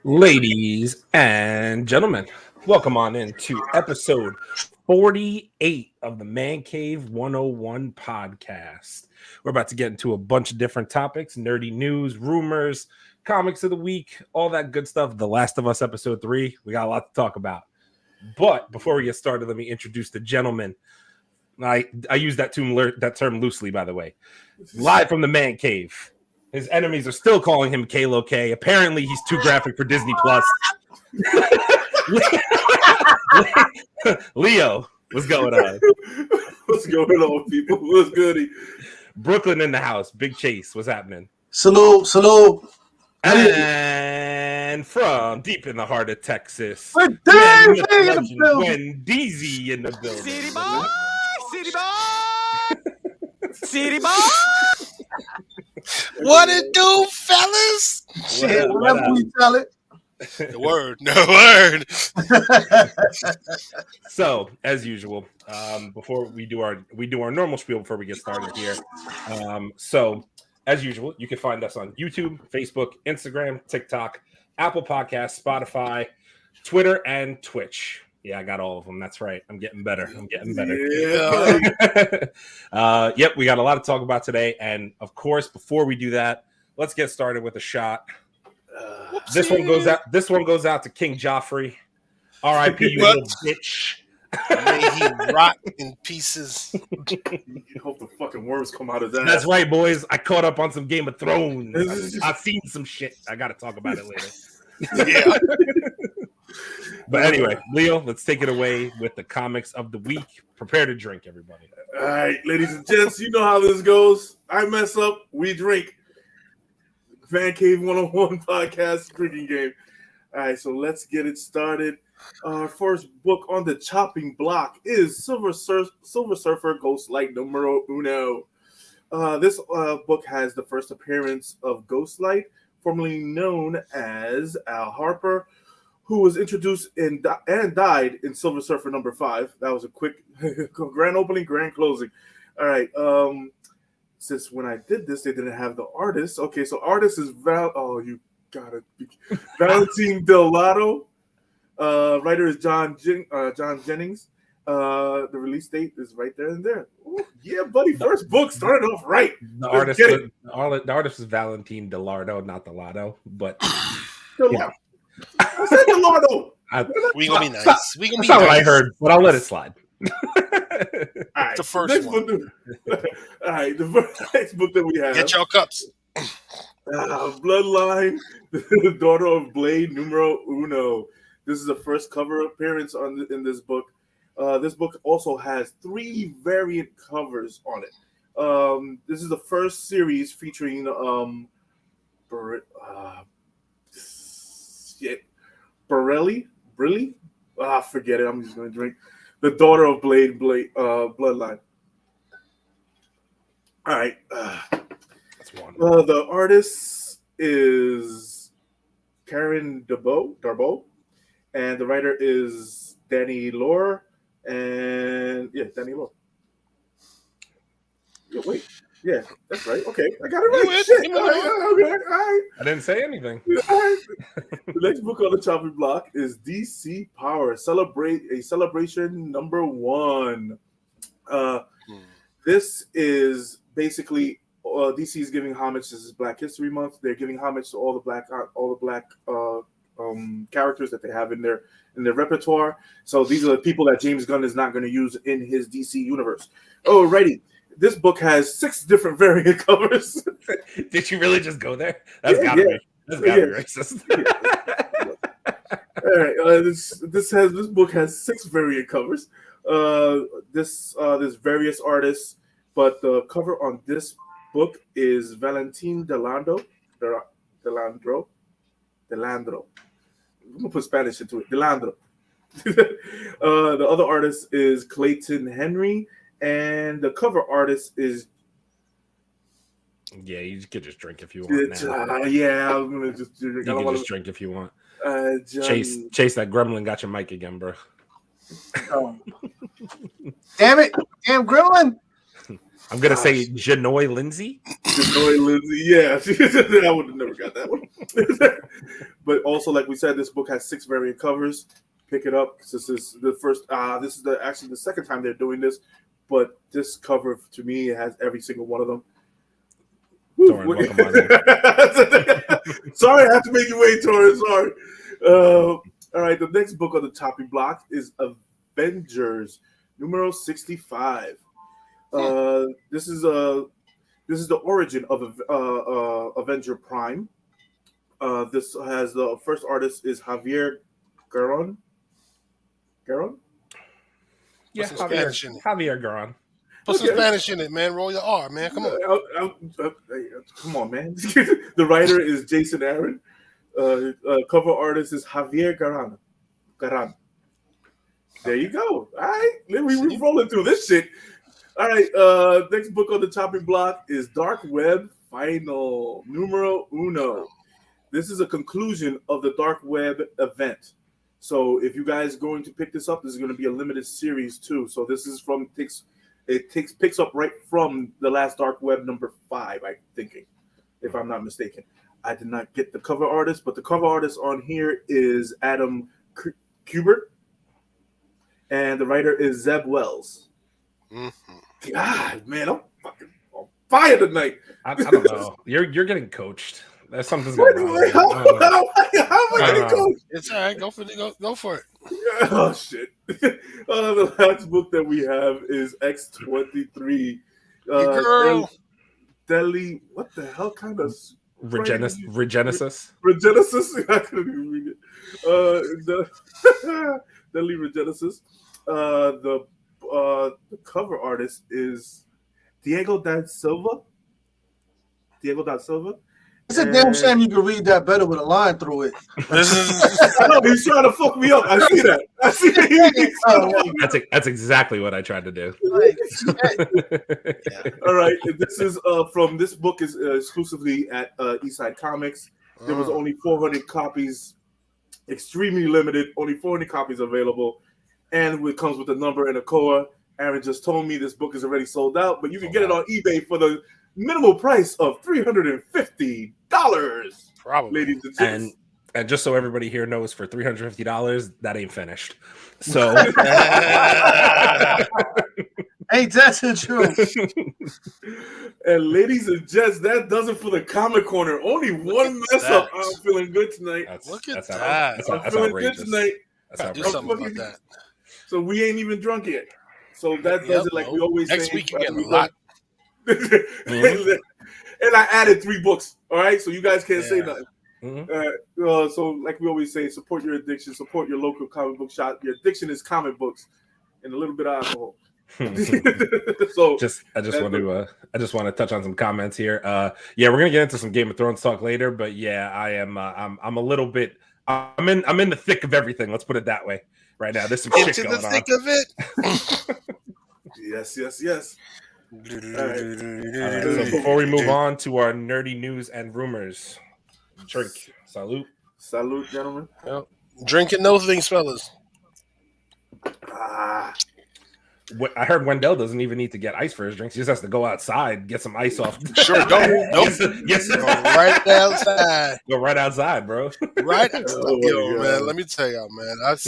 Ladies and gentlemen, welcome on into episode 48 of the Mancave101 Podcast. We're about to get into a bunch of different topics, nerdy news, rumors, comics of the week, all that good stuff. The Last of Us episode 3, we got a lot to talk about. But before we get started, let me introduce the gentleman. I use that term loosely, by the way. Live from the Man Cave. His enemies are still calling him Kalo K. Apparently, he's too graphic for Disney Plus. Leo, what's going on? What's going on, people? What's goody? Brooklyn in the house. Big Chase, what's happening? Salute. And from deep in the heart of Texas, Wendeezy in the building. City boy. What it do, fellas? Shit, whatever we tell it. No word. So, as usual, before we do our normal spiel before we get started here. So, as usual, you can find us on YouTube, Facebook, Instagram, TikTok, Apple Podcasts, Spotify, Twitter, and Twitch. Yeah, I got all of them. That's right. I'm getting better. Yeah. Yep, we got a lot to talk about today. And of course, before we do that, let's get started with a shot. This one goes out to King Joffrey. R.I.P. you little bitch. May he rot in pieces. Hope the fucking worms come out of that. That's right, boys. I caught up on some Game of Thrones. I've seen some shit. I got to talk about it later. Yeah. But anyway, Leo, let's take it away with the comics of the week. Prepare to drink, everybody. All right, ladies and gents, you know how this goes. I mess up, we drink. Mancave101 Podcast drinking game. All right, so let's get it started. Our first book on the chopping block is Silver Surfer Ghostlight numero uno. This book has the first appearance of Ghostlight, formerly known as Al Harper, who was introduced and died in Silver Surfer number 5. That was a quick grand opening, grand closing. All right. Since when I did this, they didn't have the artist. Okay, so artist is Valentine Delgado. Writer is John Jennings. The release date is right there and there. Ooh, yeah, buddy. First book started off right. The artist is Valentine Delgado, not Delgado, but yeah. I said Delgado. We gonna be nice. That's not what I heard, but I'll let it slide. All right, the first one. All right, the next book that we have. Get y'all cups. Bloodline, the daughter of Blade numero uno. This is the first cover appearance in this book. This book also has 3 variant covers on it. This is the first series featuring Borelli? Forget it. I'm just going to drink. The daughter of Blade, Bloodline. All right. That's wonderful. The artist is Karen Darbo, and the writer is Danny Lore. And Danny Lore. Wait. Yeah, that's right. Okay, I got it right. Shit. All right. I didn't say anything. All right. The next book on the chopping block is DC Power Celebration number 1. This is basically DC is giving homage. This is Black History Month. They're giving homage to all the black characters that they have in their repertoire. So these are the people that James Gunn is not going to use in his DC universe. Alrighty. This book has 6 different variant covers. Did you really just go there? That's gotta be racist. All right, this book has 6 variant covers. There's various artists, but the cover on this book is Valentine Delandro. I'm gonna put Spanish into it. Delandro. The other artist is Clayton Henry. And the cover artist is. Yeah, you could just drink if you want. I'm gonna just drink. You can just drink if you want. Chase, that gremlin got your mic again, bro. Damn it, damn gremlin! I'm gonna say Janoy Lindsay. Janoy Lindsay, yeah. I would have never got that one. But also, like we said, this book has 6 variant covers. Pick it up. This is the first. This is actually the second time they're doing this. But this cover, to me, it has every single one of them. Torrin, welcome on. Sorry, I have to make you wait, Torrin. Sorry. All right, the next book on the chopping block is Avengers, numero 65. This is the origin of Avenger Prime. This has the first artist is Javier Garon. Garon? Yeah, Put some Spanish in it. Javier Garon. Put some Spanish in it, man. Roll your R, man. Come on. Come on, man. The writer is Jason Aaron. Cover artist is Javier Garan. There you go. All right. We're rolling through this shit. All right. Next book on the chopping block is Dark Web Final, numero uno. This is a conclusion of the Dark Web event. So if you guys are going to pick this up, this is going to be a limited series too. So this is picks up right from the last Dark Web number 5, I'm thinking, if I'm not mistaken. I did not get the cover artist, but the cover artist on here is Adam Kubert, and the writer is Zeb Wells. Mm-hmm. God, man, I'm fucking on fire tonight. I don't know. You're getting coached. There's something's going on. How am I getting coached? It's all right. Go for it. Oh shit! The last book that we have is X-23. Girl, Deli. What the hell kind of Regenesis? Regenesis. I couldn't even read it. Deli Regenesis. The cover artist is Diego da Silva. It's a damn shame you can read that better with a line through it. I know he's trying to fuck me up. I see that. That's exactly what I tried to do. All right, this is from this book is exclusively at Eastside Comics. There was only 400 copies, extremely limited. Only 400 copies available, and it comes with a number and a core. Aaron just told me this book is already sold out, but you can get it on eBay for the minimal price of $350. Probably, ladies and gents. And just so everybody here knows, for $350, that ain't finished. So, ain't that the truth? And ladies and gents, that does it for the Comic Corner. Only one mess up. I'm feeling good tonight. Look at that. I'm feeling good tonight. Do something about that. So we ain't even drunk yet. So that does it like we always say. Next week you get a lot. And I added 3 books. All right, so you guys can't say nothing. Mm-hmm. So like we always say, support your addiction, support your local comic book shop. Your addiction is comic books and a little bit of alcohol. So I just want to touch on some comments here. We're gonna get into some Game of Thrones talk later, but yeah, I am I'm a little bit I'm in the thick of everything. Let's put it that way. Right now, there's some shit going on. Into the thick of it. Yes. All right. So before we move on to our nerdy news and rumors, drink. Salute, gentlemen. Yep. Drinking those things, fellas. I heard Wendell doesn't even need to get ice for his drinks. He just has to go outside, get some ice off. Sure, don't. Yes. Go right outside. Go right outside, bro. Right outside. Yo, man, let me tell y'all, man. I've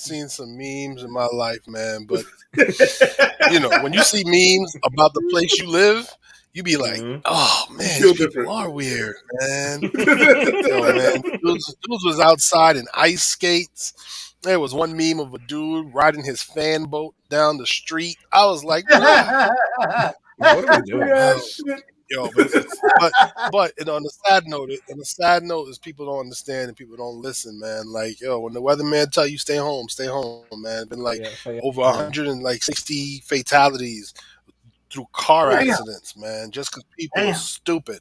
seen some memes in my life, man. But when you see memes about the place you live, you be like, oh man, these people are weird, man. Man, dudes was outside in ice skates. There was one meme of a dude riding his fan boat down the street. I was like, wow. What are we doing? Yo, but on the sad note is people don't understand and people don't listen, man. Like, when the weatherman tell you stay home, man. Been like over 160 fatalities through car accidents, man, just because people are stupid.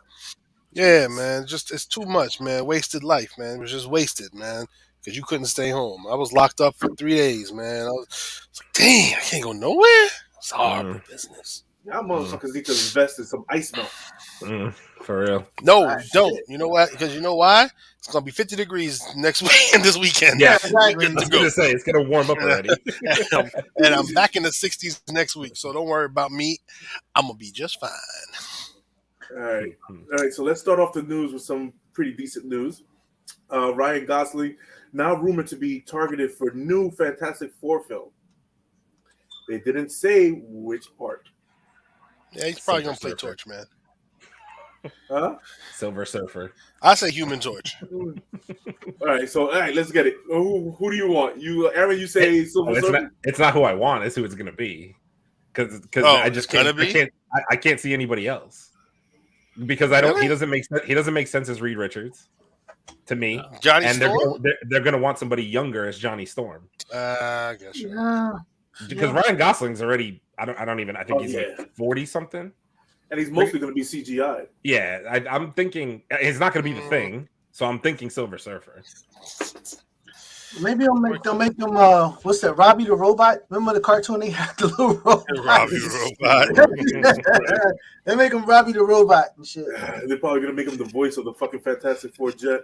Yeah, man, it's too much, man. Wasted life, man. It was just wasted, man. Because you couldn't stay home. I was locked up for 3 days, man. I was like, dang, I can't go nowhere. It's horrible business. Y'all motherfuckers need to invest in some ice melt. For real. No, don't. You know what? Because you know why? It's gonna be 50 degrees next weekend. This weekend. Yeah, exactly. I was gonna say it's gonna warm up already. and I'm back in the 60s next week, so don't worry about me. I'm gonna be just fine. All right. So let's start off the news with some pretty decent news. Ryan Gosling now rumored to be targeted for new Fantastic Four film. They didn't say which part. Yeah, he's probably gonna Silver play Surfer. Torch, man. Huh? Silver Surfer. I say Human Torch. All right, let's get it. Who do you want? Aaron, you say Silver Surfer? It's not who I want. It's who it's gonna be. Because I just can't. I can't see anybody else. Because I don't. Really? He doesn't make sense as Reed Richards to me. Johnny and Storm. They're gonna want somebody younger as Johnny Storm. I guess. Yeah. Because Ryan Gosling's already. I think he's like 40 something. And he's mostly going to be CGI. Yeah, I'm thinking it's not going to be the Thing, so I'm thinking Silver Surfer. Maybe they'll make them. What's that? Robbie the Robot. Remember the cartoon they had the little robot. Robbie the Robot. They make him Robbie the Robot and shit. They're probably going to make him the voice of the fucking Fantastic Four jet.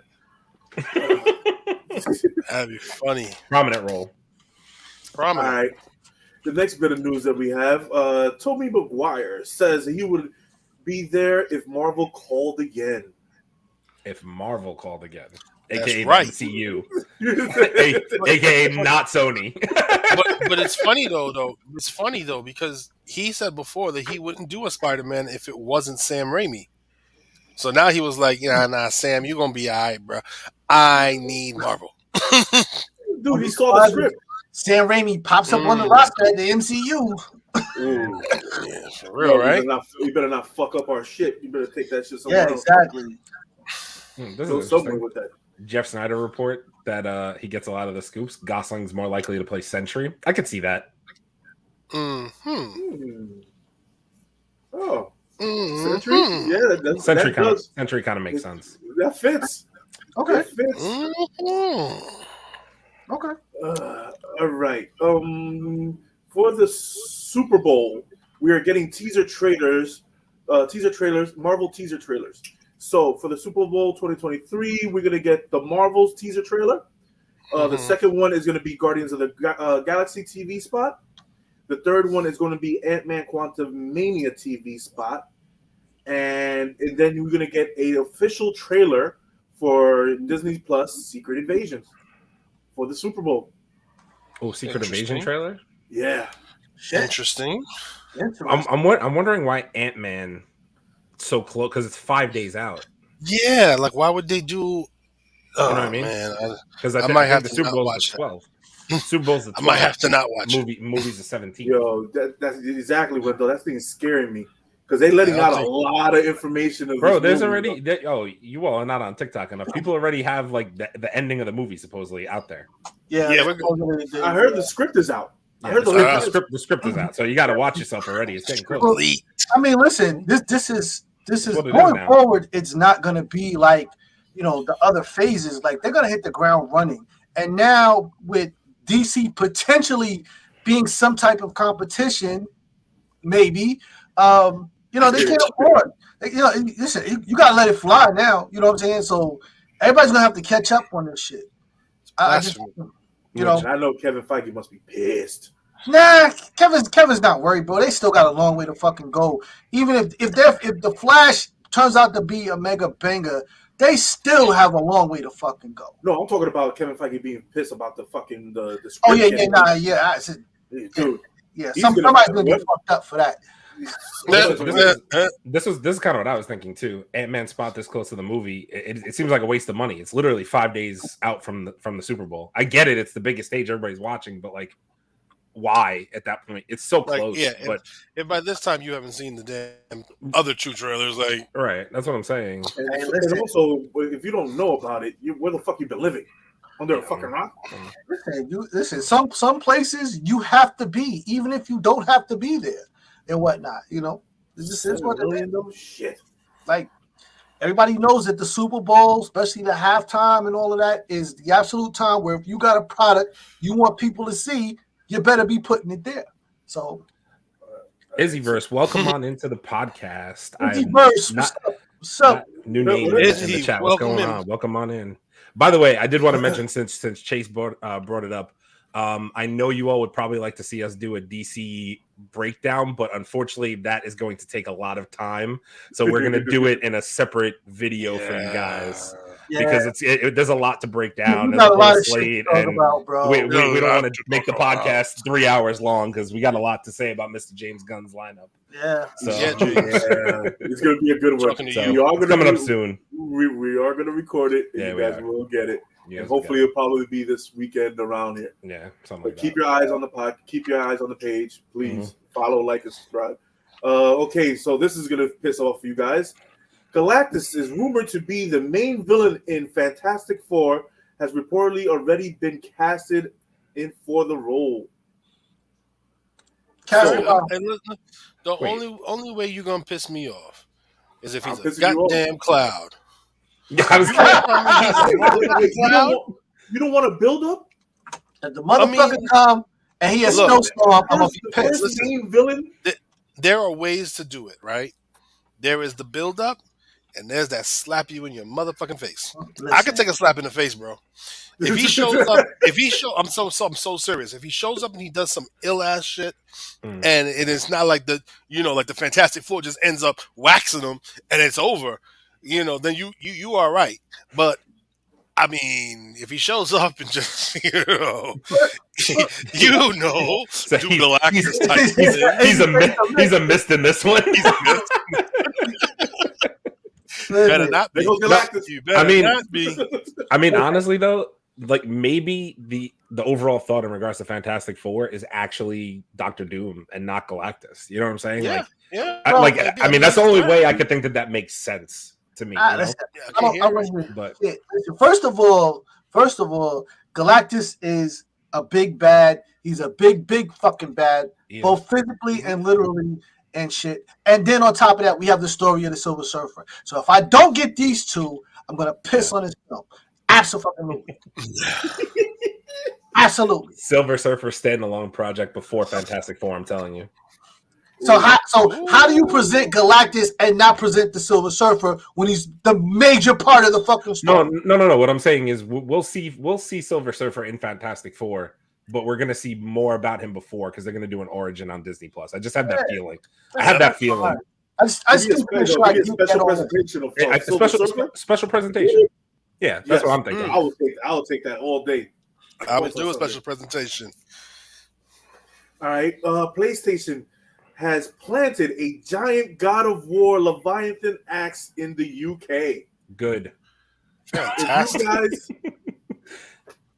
That'd be funny. Prominent role. All right. The next bit of news that we have, Tobey Maguire says he would be there if Marvel called again. If Marvel called again. That's AKA right. MCU. AKA not Sony. but it's funny though. It's funny though because he said before that he wouldn't do a Spider-Man if it wasn't Sam Raimi. So now he was like, nah, Sam, you're gonna be all right, bro. I need Marvel. Dude, he saw the script. Sam Raimi pops up on the roster at the MCU. Yeah, for real, right? You better not fuck up our shit. You better take that shit somewhere else. Exactly. Go somewhere with that. Jeff Snyder report that he gets a lot of the scoops. Gosling's more likely to play Sentry. I could see that. Oh. Sentry? Yeah, Sentry kind of makes sense. That fits. Okay. That fits. Okay. All right. For the Super Bowl, we are getting teaser trailers, Marvel teaser trailers. So for the Super Bowl 2023, we're gonna get the Marvel's teaser trailer. The second one is gonna be Guardians of the Galaxy TV spot. The third one is going to be Ant-Man Quantumania TV spot. And then we're gonna get an official trailer for Disney Plus Secret Invasion for the Super Bowl. Oh, Secret Invasion trailer? Yeah. Interesting. I'm wondering why Ant-Man so close, because it's 5 days out. Yeah, like why would they do? You know what I mean? Because I might have the Super Bowl's the 12th. Super Bowl's the 12th. I might have to not watch Movie's the 17th. Yo, that's exactly what though. That thing is scaring me because they're letting out a lot of information. Bro, there's already you all are not on TikTok enough. People already have like the ending of the movie supposedly out there. Yeah, I heard the script is out. Yeah, the script is out, so you got to watch yourself already. It's getting close. Well, I mean, listen, this is going forward. It's not going to be like the other phases. Like they're going to hit the ground running. And now with DC potentially being some type of competition, maybe they can't afford. Listen, you got to let it fly now. You know what I'm saying? So everybody's gonna have to catch up on this shit. I know Kevin Feige must be pissed. Nah, Kevin's not worried, bro. They still got a long way to fucking go. Even if the Flash turns out to be a mega banger, they still have a long way to fucking go. No, I'm talking about Kevin Feige being pissed about the fucking the script. Oh dude. Yeah, somebody's gonna get fucked up for that. This is kind of what I was thinking too. Ant-Man spot this close to the movie, it seems like a waste of money. It's literally 5 days out from the Super Bowl. I get it; it's the biggest stage everybody's watching, but like, why at that point? It's so close. Yeah, but if by this time you haven't seen the damn other two trailers, like right, that's what I'm saying. And also, if you don't know about it, where the fuck you been living? Under a fucking rock? Listen. Some places you have to be, even if you don't have to be there. And whatnot, this is what it is. Shit. Like everybody knows that the Super Bowl, especially the halftime and all of that, is the absolute time where if you got a product you want people to see, you better be putting it there. So Izzyverse, welcome on into the podcast. Izzyverse, what's up? New name in the chat. What's going on? Welcome on in. By the way, I did want to mention since Chase brought it up, I know you all would probably like to see us do a DC breakdown, but unfortunately, that is going to take a lot of time. So we're going to do it in a separate video for you guys. Because there's a lot to break down. There's a lot of shit to talk about, bro. We don't want to make the podcast 3 hours long because we got a lot to say about Mr. James Gunn's lineup. Yeah. So, it's going to be a good one. So, coming up soon. We are going to record it. And you guys will get it. And hopefully it'll probably be this weekend around here. Yeah. But keep your eyes on the pod. Keep your eyes on the page. Please follow, like, and subscribe. Okay, so this is going to piss off you guys. Galactus is rumored to be the main villain in Fantastic Four, has reportedly already been casted in for the role. The only way you're gonna piss me off is if he's a goddamn cloud. You don't want to build up? If the motherfucker come and he has snowstorm, I'm gonna be pissed. The main villain. There are ways to do it, right? There is the build up. And there's that slap you in your motherfucking face. Listen. I could take a slap in the face, bro. If he shows up, I'm so serious. If he shows up and he does some ill ass shit, and it's not like the Fantastic Four just ends up waxing him and it's over, then you are right. But I mean, if he shows up and just so Galactus type, he's a mist in this one. He's a mist. Better not be. I mean, honestly though, like maybe the overall thought in regards to Fantastic Four is actually Dr. Doom and not Galactus. You know what I'm saying? Yeah. That's the only way I could think that makes sense to me. First of all, Galactus is a big bad. He's a big fucking bad, both physically and literally. And shit. And then on top of that, we have the story of the Silver Surfer. So if I don't get these two, I'm going to piss on this film. Absolutely. Absolutely. Silver Surfer standalone project before Fantastic Four, I'm telling you. So how do you present Galactus and not present the Silver Surfer when he's the major part of the fucking story? No. What I'm saying is we'll see Silver Surfer in Fantastic Four. But we're gonna see more about him before because they're gonna do an origin on Disney Plus. I just have that feeling. I have that feeling. I still feel like special presentation of special presentation. Yeah, that's what I'm thinking. I'll take that all day. I would do a special presentation. All right. PlayStation has planted a giant God of War Leviathan axe in the UK. Good. Fantastic.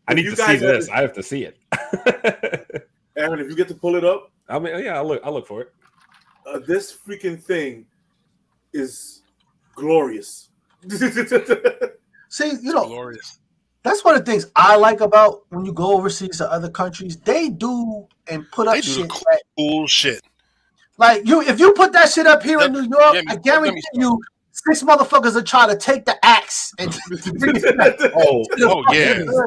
I need to see this. I have to see it. Aaron, if you get to pull it up, I'll look for it. This freaking thing is glorious. See, glorious. That's one of the things I like about when you go overseas to other countries. They do and put up cool shit. Like if you put that shit up here in New York, I guarantee you. 6 motherfuckers are trying to take the axe and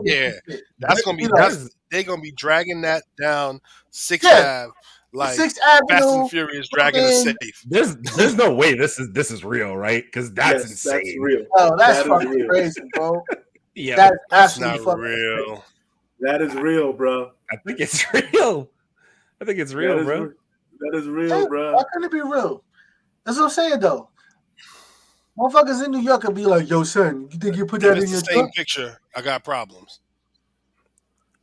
yeah. That's gonna be they're gonna be dragging that down 6th Ave, like 6th Avenue, Fast and Furious dragging the safe. There's no way this is real, right? Because that's insane. That's real. Oh, that's fucking crazy, bro. Yeah, that's not real. That is real, bro. I think it's real. Bro. That is real, bro. Why couldn't it be real? That's what I'm saying, though. Motherfuckers in New York will be like, "Yo, son, you think you put that in your same picture? I got problems."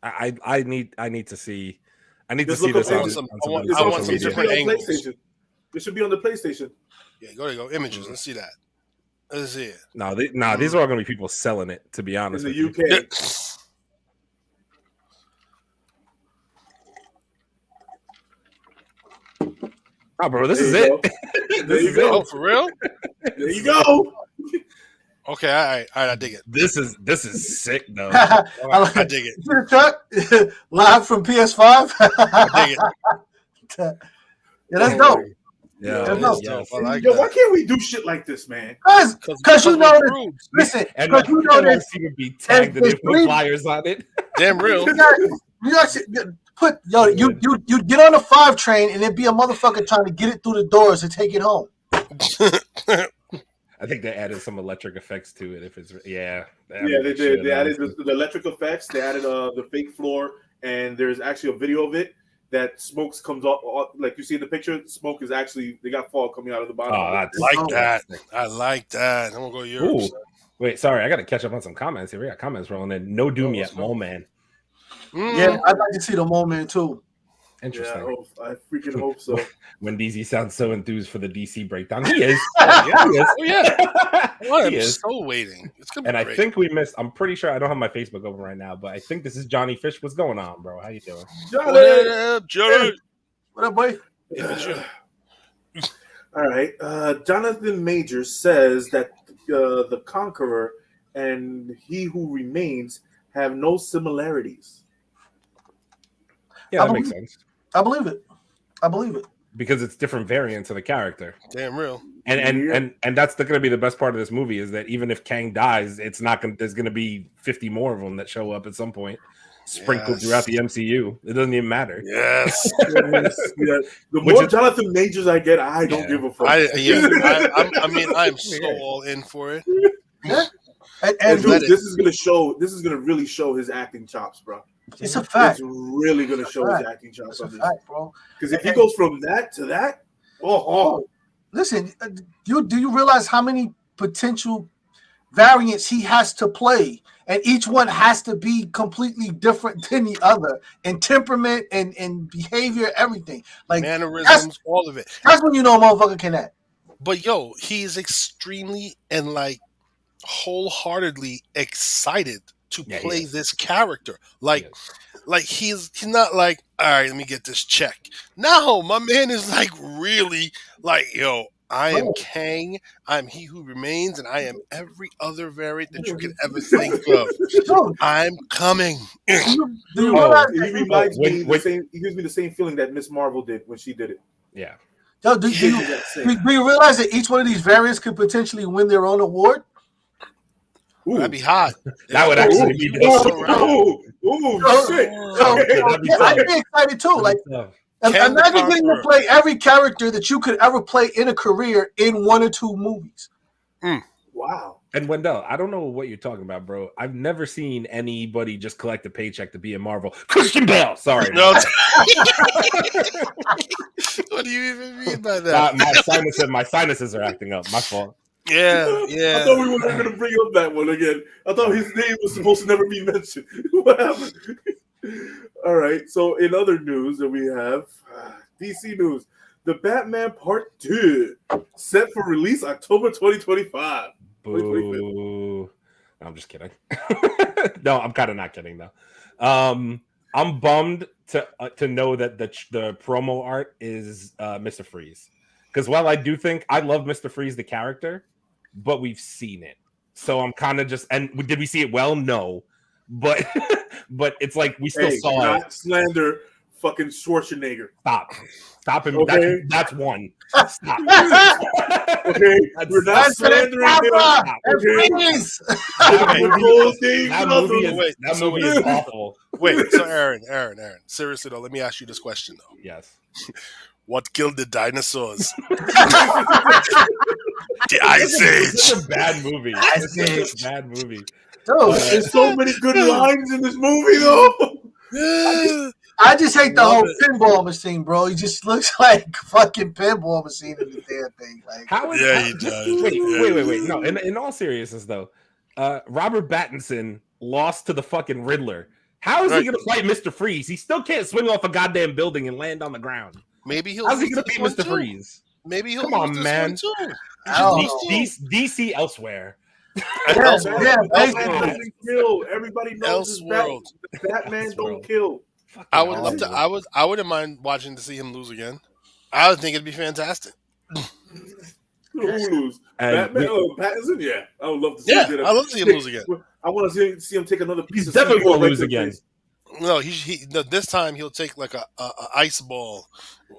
I need to see. I need to Just see this. I want some different angles. This should be on the PlayStation. Yeah, there you go. Images. Let's see that. Let's see it. These are all going to be people selling it. To be honest, in the UK. Oh, bro, this is it. There you go. Oh, for real? There you go. Okay, all right, I dig it. This is sick, though. I dig it. The truck live from PS5. I dig it. Yeah, that's dope. Yeah, that's dope. Yo, why can't we do shit like this, man? Because you know this. Listen, because you know this. Be tagged and put flyers on it. Damn real. You actually put you get on the 5 train and it'd be a motherfucker trying to get it through the doors and take it home. I think they added some electric effects to it. If it's they did. They added the electric effects. They added the fake floor, and there's actually a video of it that smokes comes off. Like you see in the picture, smoke is actually they got fog coming out of the bottom. Oh, I like that. I'm gonna go yours. Ooh. Wait, sorry, I got to catch up on some comments here. We got comments rolling in. No Doom yet, Mole Man. Yeah, I'd like to see the Mole Man too. Interesting. Yeah, I freaking hope so. When DZ sounds so enthused for the DC breakdown, he is. Yeah, he is. Oh, yeah. Well, I'm so waiting. It's gonna be and great. I think we missed. I'm pretty sure I don't have my Facebook open right now, but I think this is Johnny Fish. What's going on, bro? How you doing? What up, Johnny? What up, boy? All right. Jonathan Majors says that the Conqueror and He Who Remains have no similarities. Yeah, that makes sense. I believe it. Because it's different variants of the character. Damn real. And that's going to be the best part of this movie is that even if Kang dies, it's not going. There's going to be 50 more of them that show up at some point, sprinkled throughout the MCU. It doesn't even matter. Yes. The more Jonathan Majors I get, I don't give a fuck. I'm so all in for it. And dude, this is going to really show his acting chops, bro. It's a fact. It's really going to show his acting chops on this, bro. Because if he goes from that to that, listen, do you realize how many potential variants he has to play, and each one has to be completely different than the other in temperament and behavior, everything, like mannerisms, all of it. That's when you know a motherfucker can act. But yo, he is extremely and like wholeheartedly excited to play this character. Like he's not like, all right, let me get this check. No, my man is like really like, yo, I am Kang, I'm He Who Remains, and I am every other variant that you could ever think of. I'm coming. He gives me the same feeling that Miss Marvel did when she did it. Yeah. Yo, do you realize that each one of these variants could potentially win their own award? Ooh. That'd be hot. That would actually be shit. I'd be excited too. Like, imagine getting to play every character that you could ever play in a career in 1 or 2 movies. Wow. And Wendell, I don't know what you're talking about, bro. I've never seen anybody just collect a paycheck to be in Marvel. Christian Bale. Sorry. No. What do you even mean by that? My sinuses are acting up. My fault. Yeah. I thought we weren't going to bring up that one again. I thought his name was supposed to never be mentioned. What happened? All right. So in other news that we have, DC news, The Batman Part 2 set for release October 2025. Boo. No, I'm just kidding. No, I'm kind of not kidding though. I'm bummed to know that the promo art is Mr. Freeze, because while I do think I love Mr. Freeze the character, but we've seen it, so I'm kind of just. And did we see it? Well, no, but it's like we still saw it. Slander fucking Schwarzenegger. Stop him. Okay. That's one. Stop. Okay, we're not slandering him. That movie is awful. Wait, so Aaron, seriously though, let me ask you this question though. Yes. What killed the dinosaurs? The Ice Age. It's a bad movie. It's a bad movie. There's so many good lines in this movie though. I just hate the whole pinball machine, bro. He just looks like fucking pinball machine in the damn thing. Like, he does. Wait. No, in all seriousness though, Robert Pattinson lost to the fucking Riddler. How is he going to fight Mr. Freeze? He still can't swing off a goddamn building and land on the ground. Maybe he'll. How's he going to beat Mr. Freeze? Maybe he'll. Come on, man. DC elsewhere. Batman kill. Everybody knows Batman don't kill. I would love to. I wouldn't mind watching to see him lose again. I would think it'd be fantastic. Who lose? Batman? Pattinson? Yeah, I would love to see. Yeah, I love to see him lose again. I want to see him take another piece. He's definitely going to lose again. No, this time he'll take like a ice ball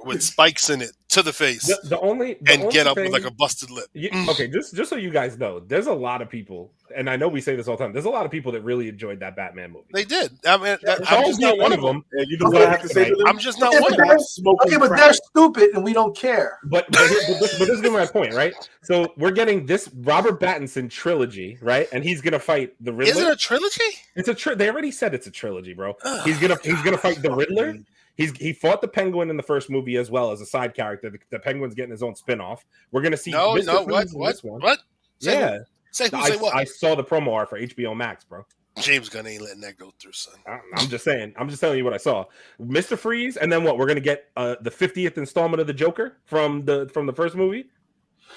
with spikes in it to the face the only get up thing, with like a busted lip. Okay, just so you guys know, there's a lot of people, and I know we say this all the time. There's a lot of people that really enjoyed that Batman movie. They did. I mean, I'm just not one of them. Yeah, you know what I have to say to them? I'm just not one of them. Okay, but they're stupid and we don't care. But this is my point, right? So we're getting this Robert Pattinson trilogy, right? And he's gonna fight the Riddler. Is it a trilogy? It's They already said it's a trilogy, bro. He's gonna fight the Riddler. He fought the Penguin in the first movie as well as a side character. The Penguin's getting his own spin-off. We're gonna see. What? Yeah. Say what? I saw the promo art for HBO Max, bro. James Gunn ain't letting that go through, son. I'm just saying. I'm just telling you what I saw. Mr. Freeze, and then what? We're gonna get the 50th installment of the Joker from the first movie.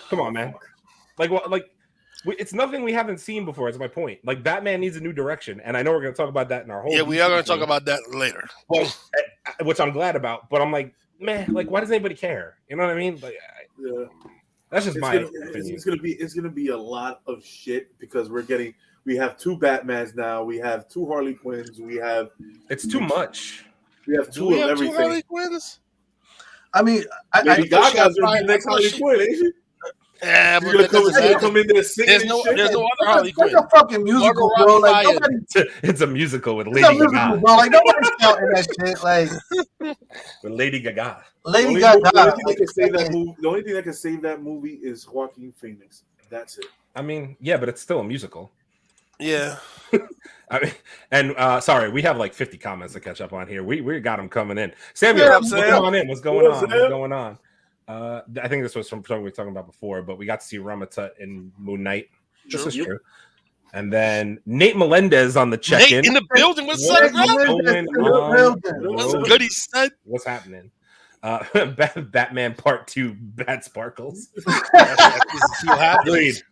Come on, man. Like what? Like it's nothing we haven't seen before. Is my point. Like Batman needs a new direction, and I know we're gonna talk about that in our whole. Yeah, we are gonna talk about that later. Well, which I'm glad about. But I'm like, man, like why does anybody care? You know what I mean? Like, that's just my opinion. It's gonna be a lot of shit because we have two Batmans now. We have two Harley Quinns. It's too much. We have two of everything. Two Harley Quinns? I mean, Lady Gaga's gonna be next Harley Quinn, ain't she? Yeah, but you're gonna come in there singing. There's no other Harley Quinn. It's a fucking musical, bro. Like nobody. It's a musical with Lady Gaga, bro. Like nobody's counting that shit. Like with Lady Gaga. Lady Gaga. The only thing that can save that movie is Joaquin Phoenix. That's it. I mean, yeah, but it's still a musical. Yeah. I mean, and sorry, we have like 50 comments to catch up on here. We got them coming in. Samuel, what's going on? I think this was from something we were talking about before, but we got to see Ramatut in Moon Knight. This is true. And then Nate Melendez on the check-in. Nate in the building. What's up, bro? What's good, he said? What's happening? Batman Part 2, Bat Sparkles. You'll have those.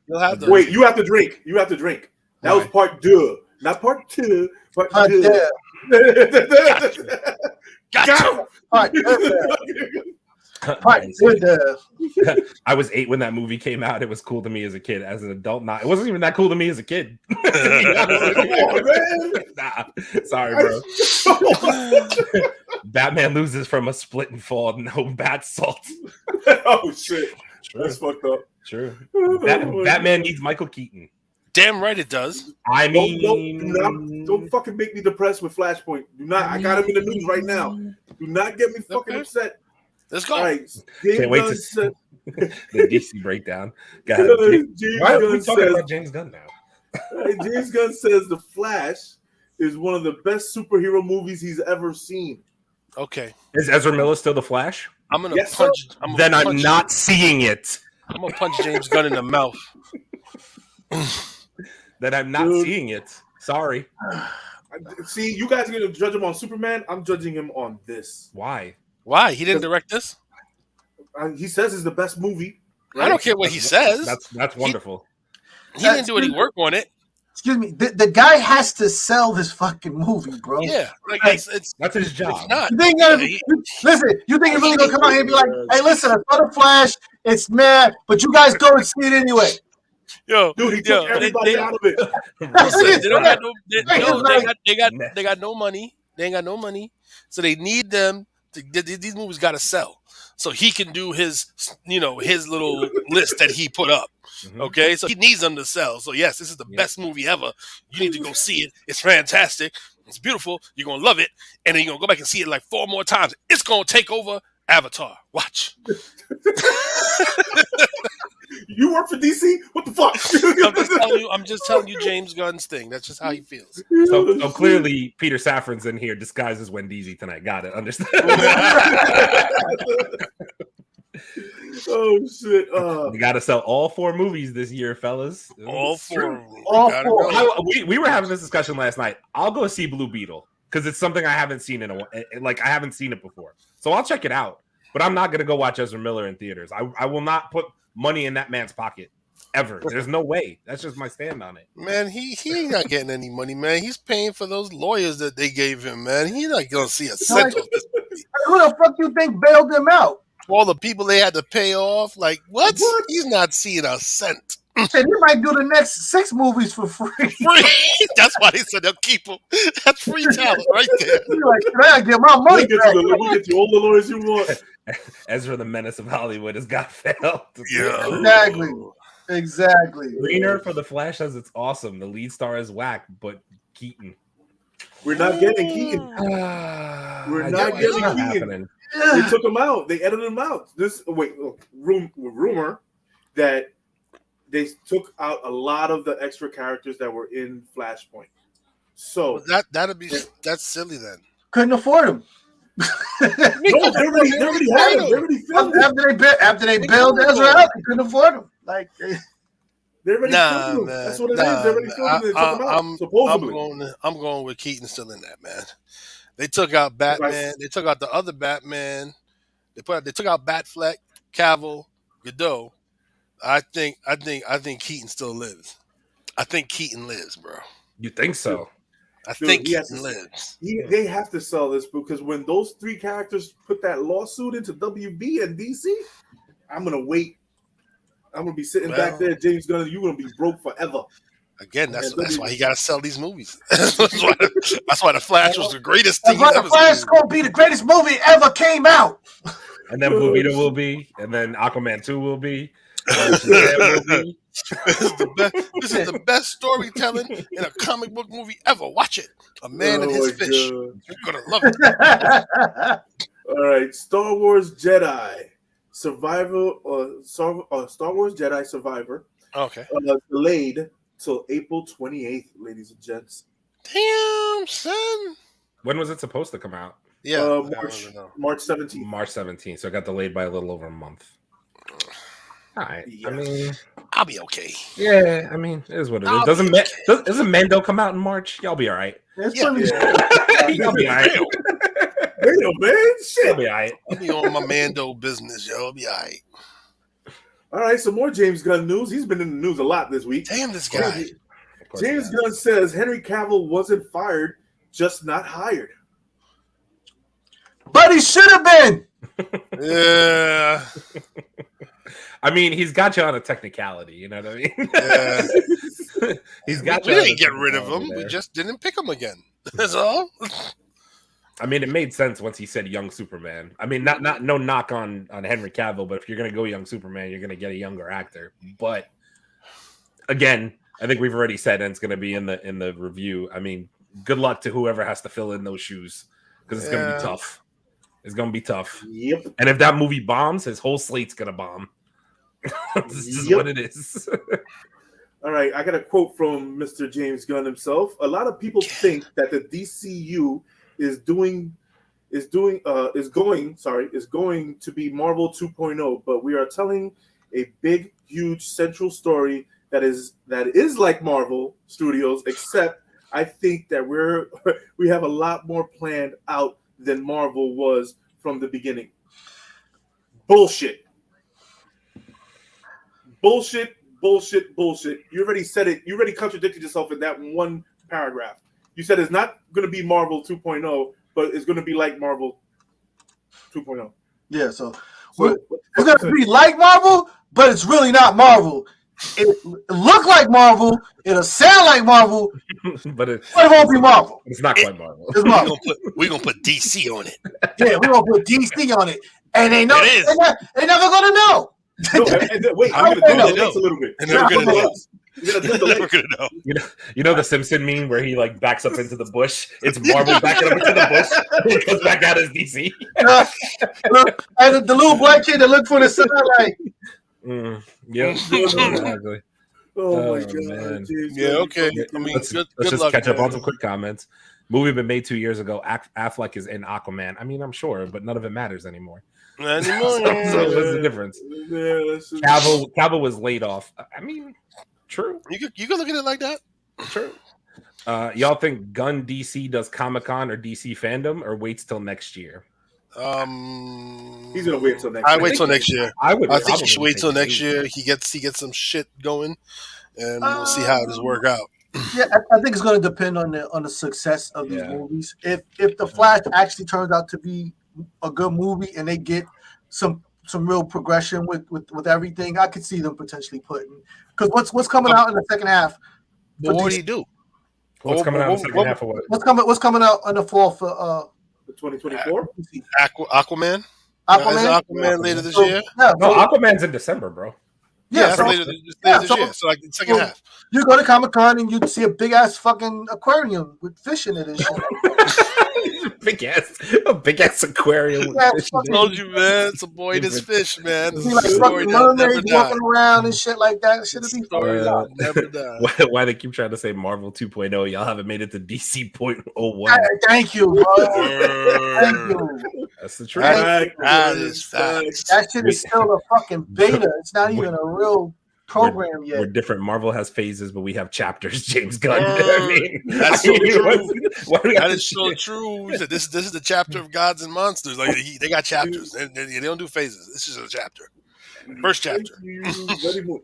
Wait, you have to drink. That was Part 2, not Part 2. Part 2. Gotcha. I was 8 when that movie came out. It was cool to me as a kid. As an adult, it wasn't even that cool to me as a kid. Sorry, bro. Batman loses from a split and fall. No bat salt. Oh shit, that's fucked up. True. Batman needs Michael Keaton. Damn right it does. I mean, don't fucking make me depressed with Flashpoint. Do not. I got him in the news right now. Do not get me fucking upset. Let's go. All right. Can't wait to see the DC breakdown. Why are we talking about James Gunn now? James Gunn says The Flash is one of the best superhero movies he's ever seen. Okay. Is Ezra Miller still the Flash? I'm gonna punch. I'm not seeing it. I'm gonna punch James Gunn in the mouth. That I'm not seeing it. Sorry. See, you guys are gonna judge him on Superman. I'm judging him on this. Why? He didn't direct this? He says it's the best movie. Right? I don't care what he says. That's wonderful. He didn't do any work on it. Excuse me. The guy has to sell this fucking movie, bro. Yeah, that's his job. It's not. Listen, you think he's really gonna come out here and be like, "Hey, listen, I saw The Flash. It's mad, but you guys go and see it anyway." Dude, he took everybody out of it. They got no money. They ain't got no money, so they need them. These movies got to sell, so he can do his little list that he put up. Okay, so he needs them to sell. So yes, this is the best movie ever. You need to go see it. It's fantastic. It's beautiful. You're gonna love it, and then you're gonna go back and see it like 4 more times. It's gonna take over Avatar. Watch. You work for DC? What the fuck? I'm just telling you James Gunn's thing. That's just how he feels. So clearly Peter Safran's in here disguised as Wendy's tonight. Got it. Understand? Oh shit! You got to sell all 4 movies this year, fellas. All 4. We were having this discussion last night. I'll go see Blue Beetle because it's something I haven't seen in a while. Like I haven't seen it before, so I'll check it out. But I'm not gonna go watch Ezra Miller in theaters. I will not put money in that man's pocket ever. There's no way. That's just my stand on it. Man, he ain't not getting any money, man. He's paying for those lawyers that they gave him, man. He's not gonna see a cent of this movie. Who the fuck you think bailed him out? All the people they had to pay off, like what? He's not seeing a cent. Said he might do the next 6 movies for free. That's why they said they'll keep him. That's free talent right there. You're like, I gotta get my money back. We'll get you all the lawyers you want. Ezra the Menace of Hollywood has got failed. Yeah, exactly. Greener for the Flash says it's awesome. The lead star is whack, but Keaton. We're not getting Keaton. We're not getting Keaton. They took him out. They edited him out. Rumor that they took out a lot of the extra characters that were in Flashpoint. So that's silly then. Couldn't afford him. No, they already had him. They already filmed him. After they bailed Ezra out, they couldn't afford him. Like they already filmed him. That's what it is. They already filmed him. They took him out. Supposedly. I'm going with Keaton still in that, man. They took out Batman. They took out the other Batman. They took out Batfleck, Cavill, Godot. I think Keaton still lives. I think Keaton lives, bro. You think so? I think Keaton lives. They have to sell this because when those 3 characters put that lawsuit into WB and DC, I'm gonna wait. I'm gonna be sitting back there, James Gunn. You're gonna be broke forever. Again, that's why he got to sell these movies. that's why the Flash was the greatest thing. That's why the Flash is gonna be the greatest movie ever came out. And then Blue Beetle will be, and then Aquaman 2 will be. This is the best storytelling in a comic book movie ever. Watch it. A man and his fish. You're gonna love it. All right, Star Wars Jedi Survivor. Star Wars Jedi Survivor. Okay. Delayed till April 28th, ladies and gents. Damn, son. When was it supposed to come out? Yeah, March 17th. March 17th. So it got delayed by a little over a month. All right. Yeah. I mean, I'll be okay. Yeah, I mean, it is what it is. Doesn't Mando come out in March? Y'all be all right. Y'all be all right. Damn, man. Shit. Y'all be all right. I'll be on my Mando business, yo. I'll be all right. All right, some more James Gunn news. He's been in the news a lot this week. Damn, this guy. James Gunn says Henry Cavill wasn't fired, just not hired. But he should have been. Yeah. I mean, he's got you on a technicality. You know what I mean? Yeah. He's got. We didn't get rid of him. We just didn't pick him again. That's all. I mean, it made sense once he said young Superman. I mean, no knock on Henry Cavill, but if you're gonna go young Superman, you're gonna get a younger actor. But again, I think we've already said, and it's gonna be in the review. I mean, good luck to whoever has to fill in those shoes because it's gonna be tough. It's gonna be tough. Yep. And if that movie bombs, his whole slate's gonna bomb. This is what it is. All right, I got a quote from Mr. James Gunn himself. A lot of people think that the DCU is going to be Marvel 2.0, but we are telling a big, huge central story that is like Marvel Studios, except I think that we have a lot more planned out than Marvel was from the beginning. Bullshit. You already said it. You already contradicted yourself in that one paragraph. You said it's not going to be Marvel 2.0, but it's going to be like Marvel 2.0. Yeah, so we're going to be like Marvel, but it's really not Marvel. It look like Marvel. It'll sound like Marvel, but it won't be Marvel. It's not quite Marvel. It's Marvel. We're going to put DC on it. Yeah, we're going to put DC on it. And they're never going to know. No, wait, I'm going to do a little bit. And they're going to know. You know the Simpson meme where he like backs up into the bush. It's Marvel backing up into the bush. And it comes back out as DC. And the little black kid that looked for the sun like. Yeah. Exactly. Oh my god. Man. Yeah. Okay. I mean, let's just catch up on some quick comments. Movie been made 2 years ago. Affleck is in Aquaman. I mean, I'm sure, but none of it matters anymore. So what's the difference? Cavill was laid off. I mean, true. You can look at it like that. True. Y'all think Gunn DC does Comic-Con or DC fandom or waits till next year? He's gonna wait till next year. I wait till next year. I think he should wait till next year. He gets some shit going, and we'll see how this work out. Yeah, I think it's going to depend on the success of these movies. If the Flash actually turns out to be a good movie and they get some some real progression with everything. I could see them potentially putting because what's coming out in the second half. But what do you do? What's coming out in the second half of what? What's coming out in the fall for 2024? Aquaman. Aquaman later this year. Yeah, no, Aquaman's in December, bro. Yeah, so later this year. So like the second half. You go to Comic-Con and you see a big ass fucking aquarium with fish in it and shit. big ass aquarium. I told you, man. It's a boy this fish, man. See like fucking mermaids walking around and shit like that. Shit be never die. Why they keep trying to say Marvel 2.0? Y'all haven't made it to DC 0.01. Thank you, bro. Thank you. That's the truth. That is facts. That shit is still a fucking beta. It's not even a real program yet. We're different. Marvel has phases, but we have chapters. James Gunn. I mean, that's so true. That is so true. This is the chapter of gods and monsters. Like they got chapters, and they don't do phases. This is a chapter. First chapter. Very much.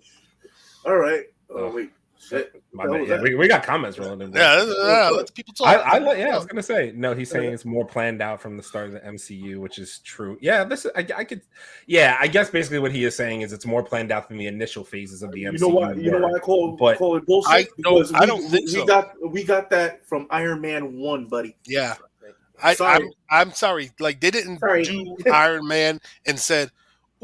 All right. Oh wait. Shit. We got comments rolling in. Let people talk. I was gonna say no. He's saying it's more planned out from the start of the MCU, which is true. Yeah, I could. Yeah, I guess basically what he is saying is it's more planned out than the initial phases of the MCU. You know why I call it bullshit? I don't think so. We got that from Iron Man 1, buddy. Yeah. I'm sorry. Like they didn't do Iron Man and said,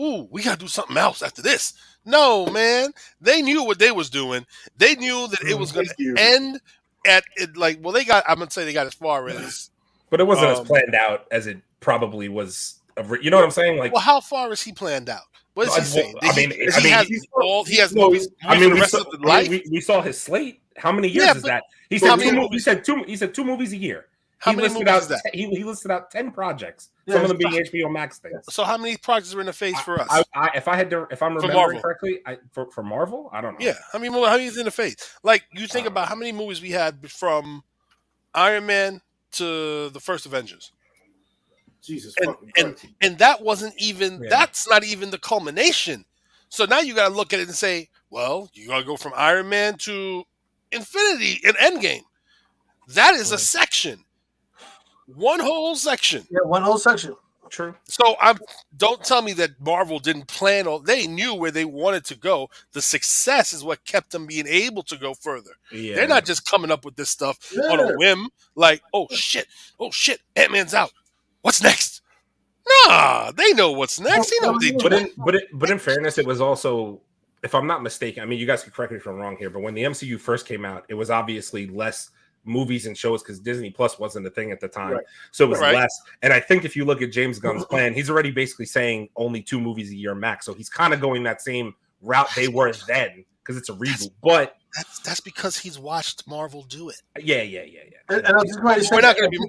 "Ooh, we gotta do something else after this." No, man. They knew what they was doing. They knew that it was going to end at it. Like, well, I'm gonna say they got as far as, but it wasn't as planned out as it probably was. You know what I'm saying? Like, well, how far is he planned out? What is he saying? He has movies. We saw his slate. How many years is that? He said two movies a year. He listed out 10 projects. Some of them being HBO Max things. So how many projects are in the phase for us? If I'm remembering correctly, for Marvel, I don't know. Yeah, how many is in the phase? Like you think about how many movies we had from Iron Man to the first Avengers. Jesus, and that wasn't even. Yeah. That's not even the culmination. So now you got to look at it and say, well, you got to go from Iron Man to Infinity and Endgame. That is a section. One whole section. Yeah, one whole section. True. So don't tell me that Marvel didn't plan. They knew where they wanted to go. The success is what kept them being able to go further. Yeah. They're not just coming up with this stuff on a whim. Like, oh shit, Ant-Man's out. What's next? Nah, they know what's next. They know what they do. But in fairness, it was also, if I'm not mistaken, I mean, you guys can correct me if I'm wrong here, but when the MCU first came out, it was obviously less movies and shows because Disney Plus wasn't a thing at the time. Right. So it was less. And I think if you look at James Gunn's plan, he's already basically saying only 2 movies a year max. So he's kind of going that same route they were then because it's a reboot. But that's because he's watched Marvel do it. Yeah. And I was just going to say,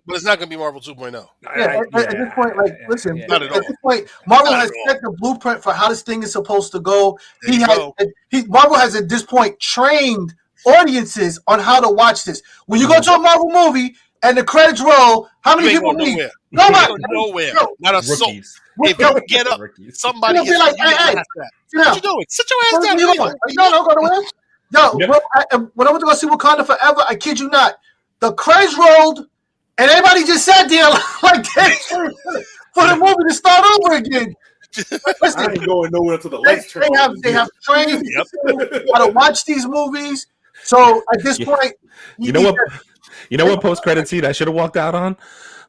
but it's not going to be Marvel 2.0. At this point, listen, at this point, Marvel has set the blueprint for how this thing is supposed to go. Marvel has at this point trained audiences on how to watch this. When you go to a Marvel movie and the credits roll, how many people leave? Nobody. Nowhere. Not a soul. If you get up, somebody gets like, hey, what you doing? Sit your ass down. No, go nowhere. Yo, when I went to go see Wakanda Forever, I kid you not, the credits rolled and everybody just sat there like this for the movie to start over again. Listen, I ain't going nowhere until the lights turn. They have trained how to watch these movies. So at this point, you know what post credit scene I should have walked out on?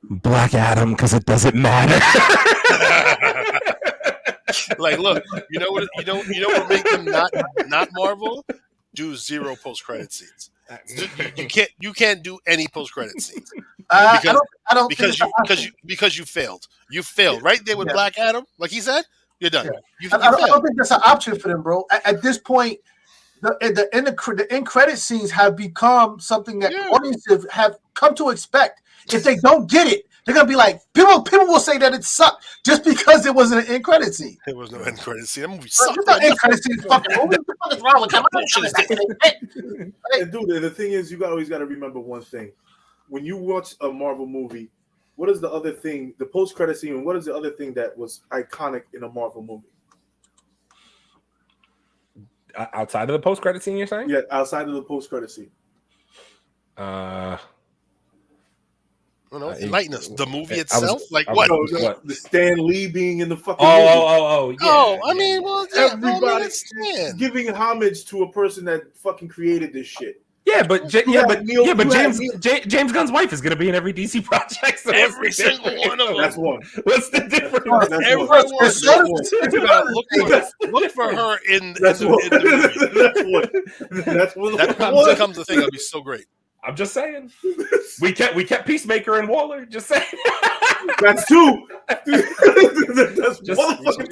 Black Adam, because it doesn't matter. Like, look, you know what make them not Marvel? Do 0 post credit scenes. You can't do any post credit scenes because you failed. You failed right there with Black Adam. Like he said, you're done. Yeah. I don't think that's an option for them, bro. At this point, the end credit scenes have become something that audiences have come to expect. If they don't get it, they're gonna be like, people will say that it sucked just because it wasn't an end credit scene. There was no end credit scene. That movie sucked. End credit scene fucking movie. What the fuck is wrong with that? And dude, the thing is, you always got to remember one thing: when you watch a Marvel movie, what is the other thing? The post credit scene. And what is the other thing that was iconic in a Marvel movie? Outside of the post credit scene, you're saying? Yeah, outside of the post credit scene. Enlighten us. The movie itself? The Stan Lee being in the fucking movie. I mean, everybody giving homage to a person that fucking created this shit. Yeah, but James Gunn's wife is going to be in every DC project. So every single one of them. That's one. What's the difference? Look for her in That's the movie. That's one. That becomes the thing. That'd be so great. I'm just saying. We kept Peacemaker and Waller. Just saying. That's two. That's just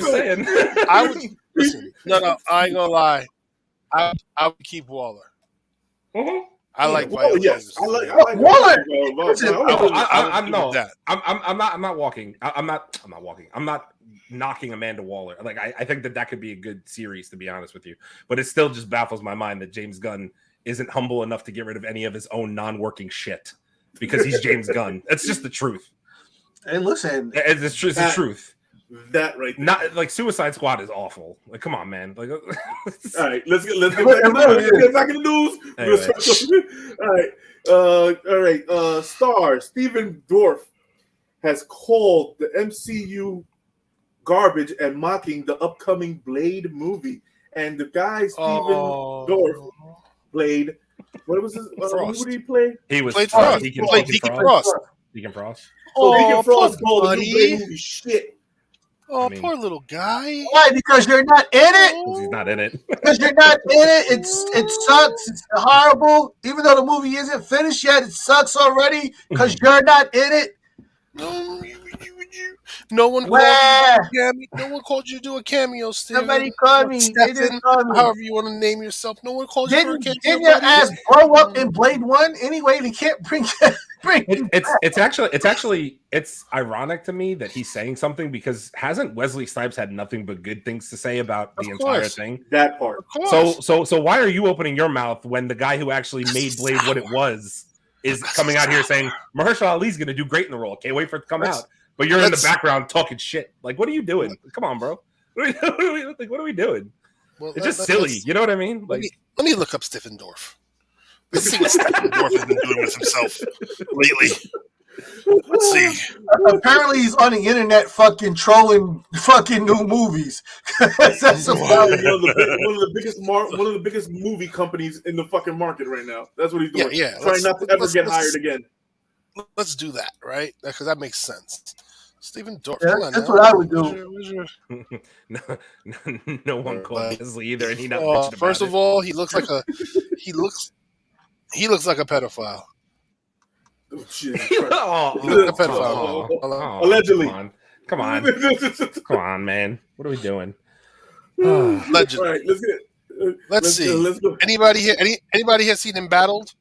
saying. I would listen. No, I ain't gonna lie. I would keep Waller. Mm-hmm. I like Waller. Yes, I like Waller. I'm not walking. I'm not walking. I'm not knocking Amanda Waller. Like I think that could be a good series, to be honest with you. But it still just baffles my mind that James Gunn isn't humble enough to get rid of any of his own non-working shit because he's James Gunn. That's just the truth. Hey, listen, it's the truth. That right there. Not like Suicide Squad is awful. Like, come on, man. Like, all right, let's get back in the news. Anyway. All right. Star Stephen Dorff has called the MCU garbage and mocking the upcoming Blade movie. And the guy Stephen Dorff played. What was his? Who did he play? He was played Frost. Deacon Frost. Deacon Frost. So Deacon Frost called the new Blade movie shit. Oh, poor little guy. Why? Because you're not in it? He's not in it. Because you're not in it. It sucks. It's horrible. Even though the movie isn't finished yet, it sucks already because you're not in it. No one called you to do a cameo, Steve. Somebody called me. They didn't call me. However you want to name yourself. No one called you for a cameo. Didn't your ass blow up in Blade 1? Anyway, they can't bring It's ironic to me that he's saying something because hasn't Wesley Snipes had nothing but good things to say about the entire thing? That part. So why are you opening your mouth when the guy who actually made Blade what it was is coming out here saying Mahershala Ali's going to do great in the role? Can't wait for it to come out. But you're in the background talking shit. Like, what are you doing? Come on, bro. What are we doing? Well, it's just silly. You know what I mean? Like, let me look up Stephen Dorff. Let's see what Stephen Dorff has been doing with himself lately. Let's see. Apparently, he's on the internet fucking trolling fucking new movies. That's one of the biggest movie companies in the fucking market right now. That's what he's doing. Yeah. Trying not to ever get hired again. Let's do that, right? Because that makes sense. Stephen Dorff. Yeah, that's what I would do. No one called Wesley either, and he not mentioned about first of all, he looks like a pedophile. Oh, shit. Allegedly. Come on, man. What are we doing? Allegedly. All right, let's see. Let's go. Anybody here seen Embattled?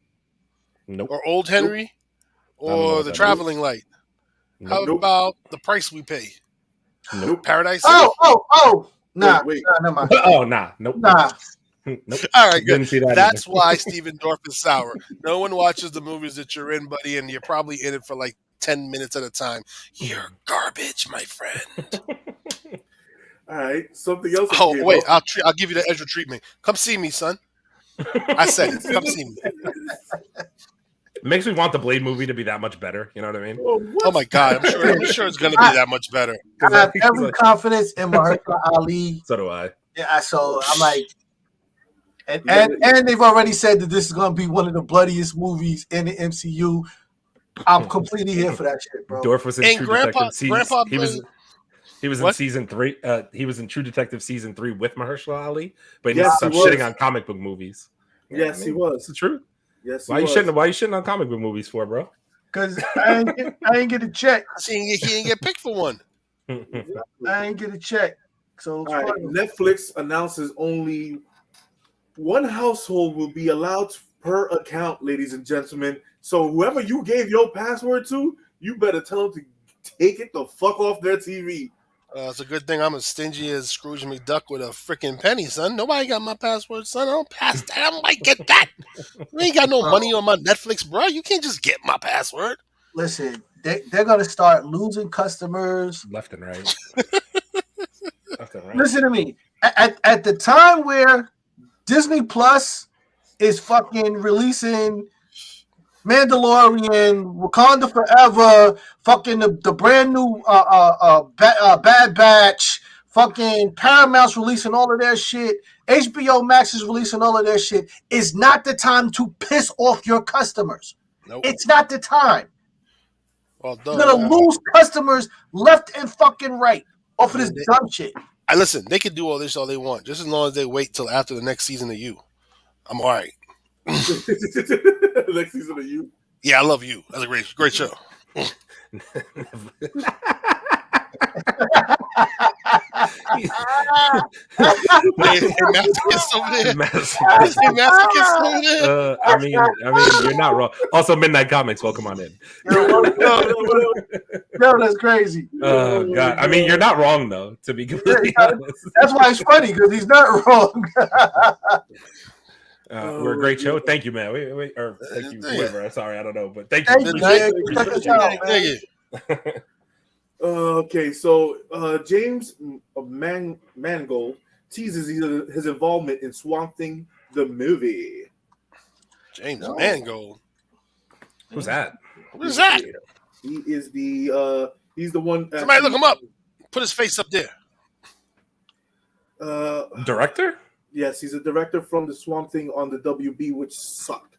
Nope. Or Old Henry? Or The Traveling Light? How about The Price We Pay? Nope. Paradise? Oh. Nah. Wait. Nah, never mind. Oh, nah. Nope. Nah. Nope. All right, good. That's either. why Stephen Dorff is sour. No one watches the movies that you're in, buddy, and you're probably in it for like 10 minutes at a time. You're garbage, my friend. All right, something else. Oh, wait, I'll give you the Ezra treatment. Come see me, son. I said it. Come see me. It makes me want the Blade movie to be that much better. You know what I mean? Oh my God, I'm sure it's going to be that much better. I have every confidence in Mahershala Ali. So do I. Yeah, so I'm like, and they've already said that this is going to be one of the bloodiest movies in the MCU. I'm completely here for that shit, bro. Dorff was in True Detective season. He was in what? season 3. He was in True Detective season 3 with Mahershala Ali, but he stopped shitting on comic book movies. Yes, he was. It's the truth. Yes, why you shitting on comic book movies for, bro? Because I ain't get a check. He ain't get picked for one. I ain't get a check. So right, Netflix announces only one household will be allowed per account, ladies and gentlemen. So whoever you gave your password to, you better tell them to take it the fuck off their TV. It's a good thing I'm as stingy as Scrooge McDuck with a freaking penny, son. Nobody got my password, son. I don't pass that. I might get that. You ain't got no money on my Netflix, bro. You can't just get my password. Listen, they're going to start losing customers. Left and right. Listen to me. At the time where Disney Plus is fucking releasing Mandalorian, Wakanda Forever, fucking the brand new Bad Batch, fucking Paramount's releasing all of their shit. HBO Max is releasing all of their shit. It's not the time to piss off your customers. Nope. It's not the time. Well You're done. gonna lose customers left and fucking right off of this dumb shit. Listen, they can do all this all they want, just as long as they wait till after the next season of You. I'm all right. Next season of You. Yeah, I love You. That's a great show. I mean, you're not wrong. Also, Midnight Comics, welcome on in. No, that's crazy. Oh God, I mean, you're not wrong though. To be completely honest, that's why it's funny because he's not wrong. Oh, we're a great show. Thank you, man. Or thank you, whoever. Sorry, I don't know, but thank Thank you. you. Okay, so James Mangold teases his involvement in Swamp Thing the movie. James Mangold. Who's that? What is that? He is the he's the one. Somebody look him up. Put his face up there. Director? Yes, he's a director from the Swamp Thing on the WB, which sucked.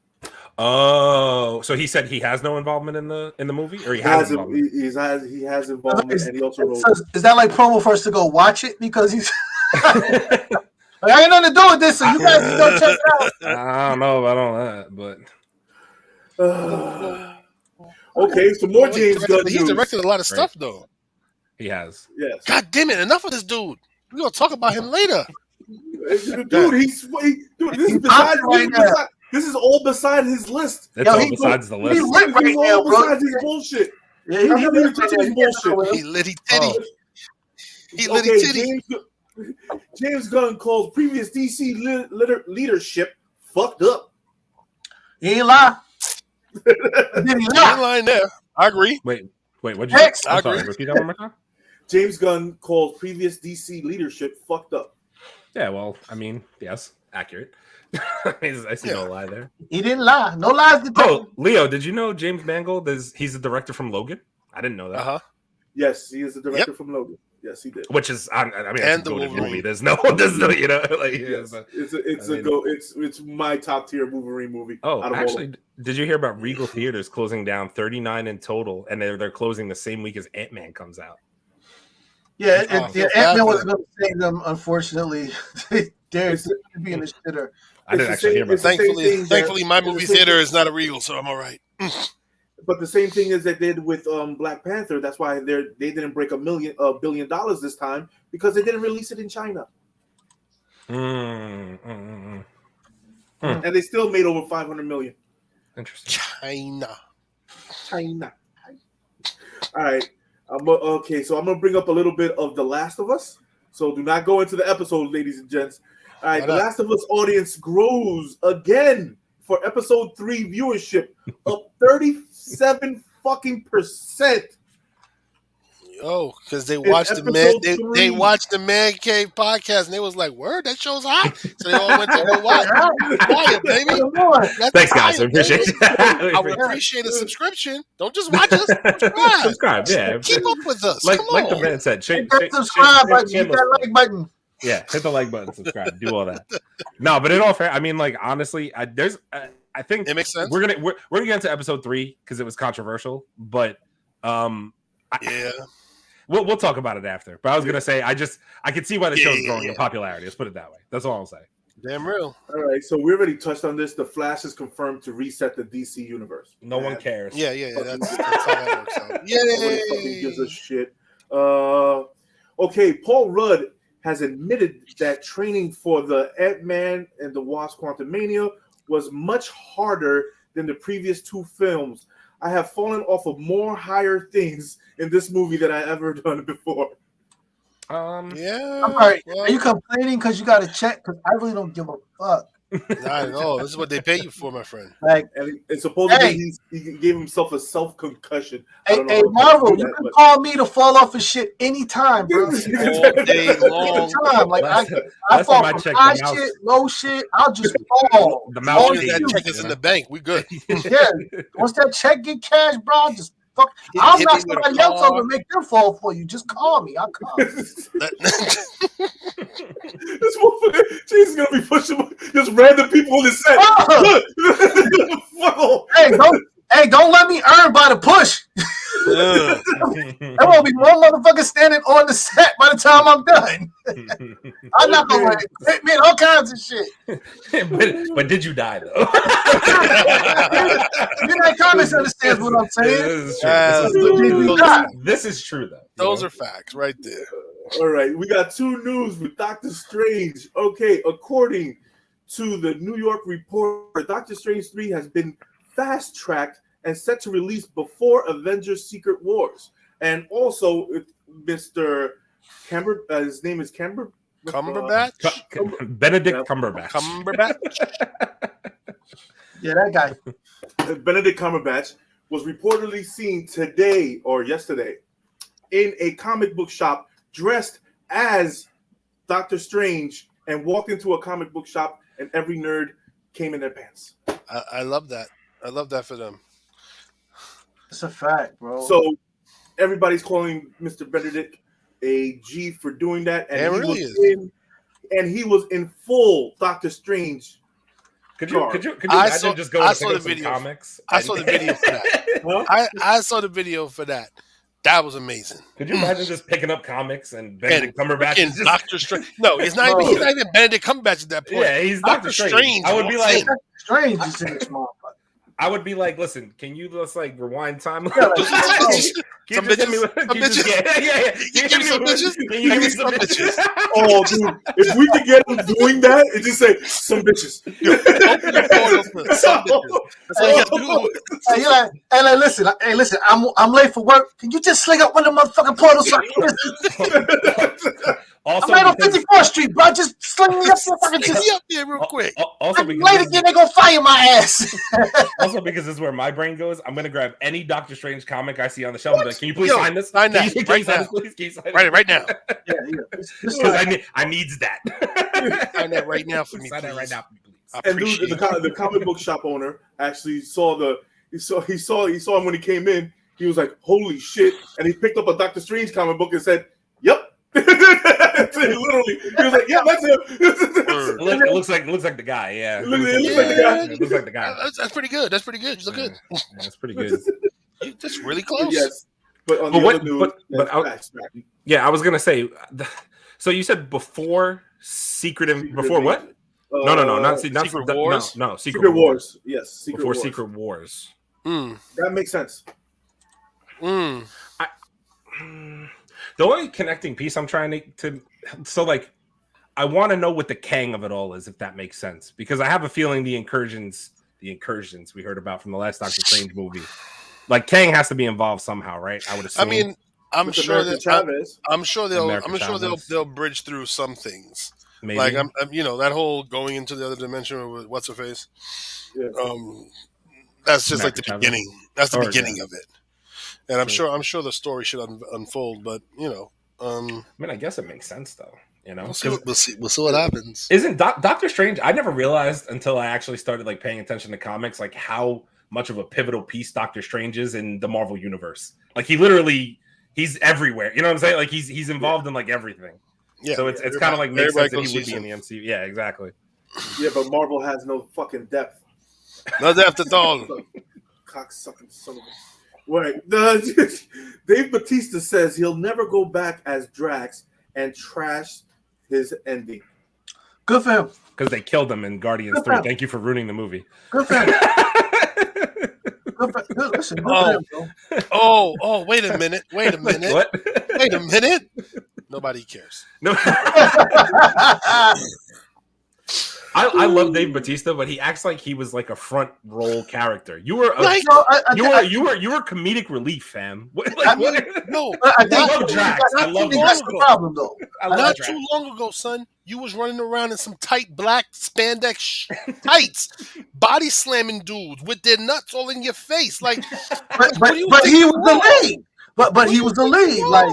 Oh, so he said he has no involvement in the movie, or he has involvement? He has involvement, and he also wrote. Is that like promo for us to go watch it because he's? I ain't nothing to do with this, so you guys can go check it out. I don't know about all that, but okay, so more James Gunn. He's directed a lot of stuff, though. He has. Yes. God damn it! Enough of this dude. We're gonna talk about him later. Dude, this is beside right now. This is all beside his list. It's all besides the list. He's lit right now, bro. Besides his bullshit. Yeah, he's bullshit. He litty titty. He litty titty. James Gunn calls previous DC leadership fucked up. He ain't lie. He ain't lying there. I agree. Wait, what'd you say? I sorry, agree. repeat that one more time. James Gunn calls previous DC leadership fucked up. Yeah, well, I mean, yes, accurate. I see no lie there. He didn't lie. No lies detected. Oh, Leo, did you know James Mangold he's the director from Logan? I didn't know that. Uh-huh. Yes, he is the director from Logan. Yes, he did. Which is, I mean, And it's a the good Wolverine. movie. There's no, you know, like it's my top tier Wolverine movie. Oh, actually, did you hear about Regal Theaters closing down 39 in total, and they're closing the same week as Ant-Man comes out? Yeah, Ant-Man wasn't going to save them, unfortunately. They're being a shitter. I didn't actually hear about that. Thankfully, my movie theater is not a Regal, so I'm all right. But the same thing as they did with Black Panther. That's why they didn't break $1 billion this time, because they didn't release it in China. And And they still made over $500 million. Interesting. China. All right. Okay, so I'm going to bring up a little bit of The Last of Us. So do not go into the episode, ladies and gents. All right, The Last of Us audience grows again for episode 3 viewership, up 37 fucking %. Yo, because they watched they watched the Man Cave podcast and they was like, "Word, that show's hot." So they all went to go watch. Quiet, baby. Thanks, guys. I appreciate it. I would appreciate a subscription. Don't just watch us. Subscribe. Yeah. Keep up with us. Like the man said, hit that subscribe button. Hit that like button. Yeah, hit the like button, subscribe, do all that. No, but in all fair, I mean, like honestly, I think it makes sense. We're gonna get into episode 3 because it was controversial, but yeah. We'll talk about it after. But I was gonna say I can see why the show's growing in popularity. Let's put it that way. That's all I'll say. Damn real. All right, so we already touched on this. The Flash is confirmed to reset the DC universe. No one cares. Yeah. That's how that works out. Nobody fucking gives a shit. Okay, Paul Rudd has admitted that training for the Ant-Man and the Wasp: Quantumania was much harder than the previous 2 films. I have fallen off of more higher things in this movie than I ever done before. Yeah. I'm sorry. Are you complaining because you got to check? Because I really don't give a fuck. I know. This is what they pay you for, my friend. Like, and supposedly he gave himself a self concussion. Hey, Marvel, you can call me to fall off of shit anytime, bro. All day long. Anytime. Like I fall from high shit, low shit. I'll just fall. The mouse that check is in the bank. We good. Yeah. Once that check get cashed, bro, I'll just fuck. I'll knock somebody else over and make them fall for you. Just call me. I'll come. This motherfucker, she's gonna be pushing just random people in the set. Don't let me earn by the push. There won't be one motherfucker standing on the set by the time I'm done. I'm not gonna admit all kinds of shit. but did you die though? Midnight Comics understands what I'm saying. This is true though. Those are facts right there. All right, we got 2 news with Doctor Strange. Okay, according to the New York Reporter, Doctor Strange 3 has been fast-tracked and set to release before Avengers Secret Wars. And also, Mr. his name is Cumberbatch? Benedict Cumberbatch. Yeah, that guy. Benedict Cumberbatch was reportedly seen today or yesterday in a comic book shop dressed as Doctor Strange and walked into a comic book shop and every nerd came in their pants. I love that. I love that for them. It's a fact, bro. So everybody's calling Mr. Benedict a G for doing that. And he was in full Doctor Strange. Could you imagine just going to pick up some comics? I saw the video for that. I saw the video for that. That was amazing. Could you imagine just picking up comics and Benedict Cumberbatch is just... Doctor Strange? No, he's not even Benedict Cumberbatch at that point. Yeah, he's Doctor Strange. I would be like, Strange is in this motherfucker. I would be like, listen, can you just like rewind time? Some bitches. Give me some bitches. Oh, dude, if we could get him doing that, it just say some bitches. Hey, listen, I'm late for work. Can you just sling up one of the motherfucking portals? Also, I'm right on 54th Street, bro. Just sling me up there real quick. Also, because late again, they're gonna fire my ass. Also, because this is where my brain goes, I'm gonna grab any Doctor Strange comic I see on the shelf. Like, can you please sign this? Sign that right now. Yeah. Because I needs that. Sign that right now for me. Sign that right now for me, please. And dude, the comic book shop owner actually saw he saw him when he came in. He was like, "Holy shit!" And he picked up a Doctor Strange comic book and said, "Yep." Literally, he was like, "Yeah, that's him." It looks like the guy. Yeah, it looks like the guy. That's pretty good. You look good. That's pretty good. That's really close. Yes, but on I was gonna say. So you said before before what? Not Secret Wars. No, Secret Wars. Yes, before Secret Wars. That makes sense. The only connecting piece I'm trying to so like I want to know what the Kang of it all is, if that makes sense, because I have a feeling the incursions we heard about from the last Doctor Strange movie, like Kang has to be involved somehow, right? I would assume. I mean, I'm sure they'll bridge through some things. Maybe. Like I'm that whole going into the other dimension with what's her face. Yeah. That's just like the beginning. That's the beginning of it. And I'm sure the story should unfold, but I mean, I guess it makes sense though. We'll see what happens. Isn't Doctor Strange? I never realized until I actually started like paying attention to comics, like how much of a pivotal piece Doctor Strange is in the Marvel universe. Like he's everywhere. You know what I'm saying? Like he's involved in like everything. Yeah. So it's kind of like makes sense that he would be in the MCU. Yeah, exactly. Yeah, but Marvel has no fucking depth. No depth at all. Cocksucking son of a. Right. Dave Bautista says he'll never go back as Drax and trash his ending. Good for him. Because they killed him in Guardians 3. Thank you for ruining the movie. Good for him. Listen, oh, wait a minute. What? Wait a minute. Nobody cares. No. I love Dave Bautista, but he acts like he was like a front role character. You were you were comedic relief, fam. I love Drax. I love Drax. That's the problem, though. Not too long ago, son, you was running around in some tight black spandex tights, body slamming dudes with their nuts all in your face. Like, but he was the lead. But he was the lead. Like,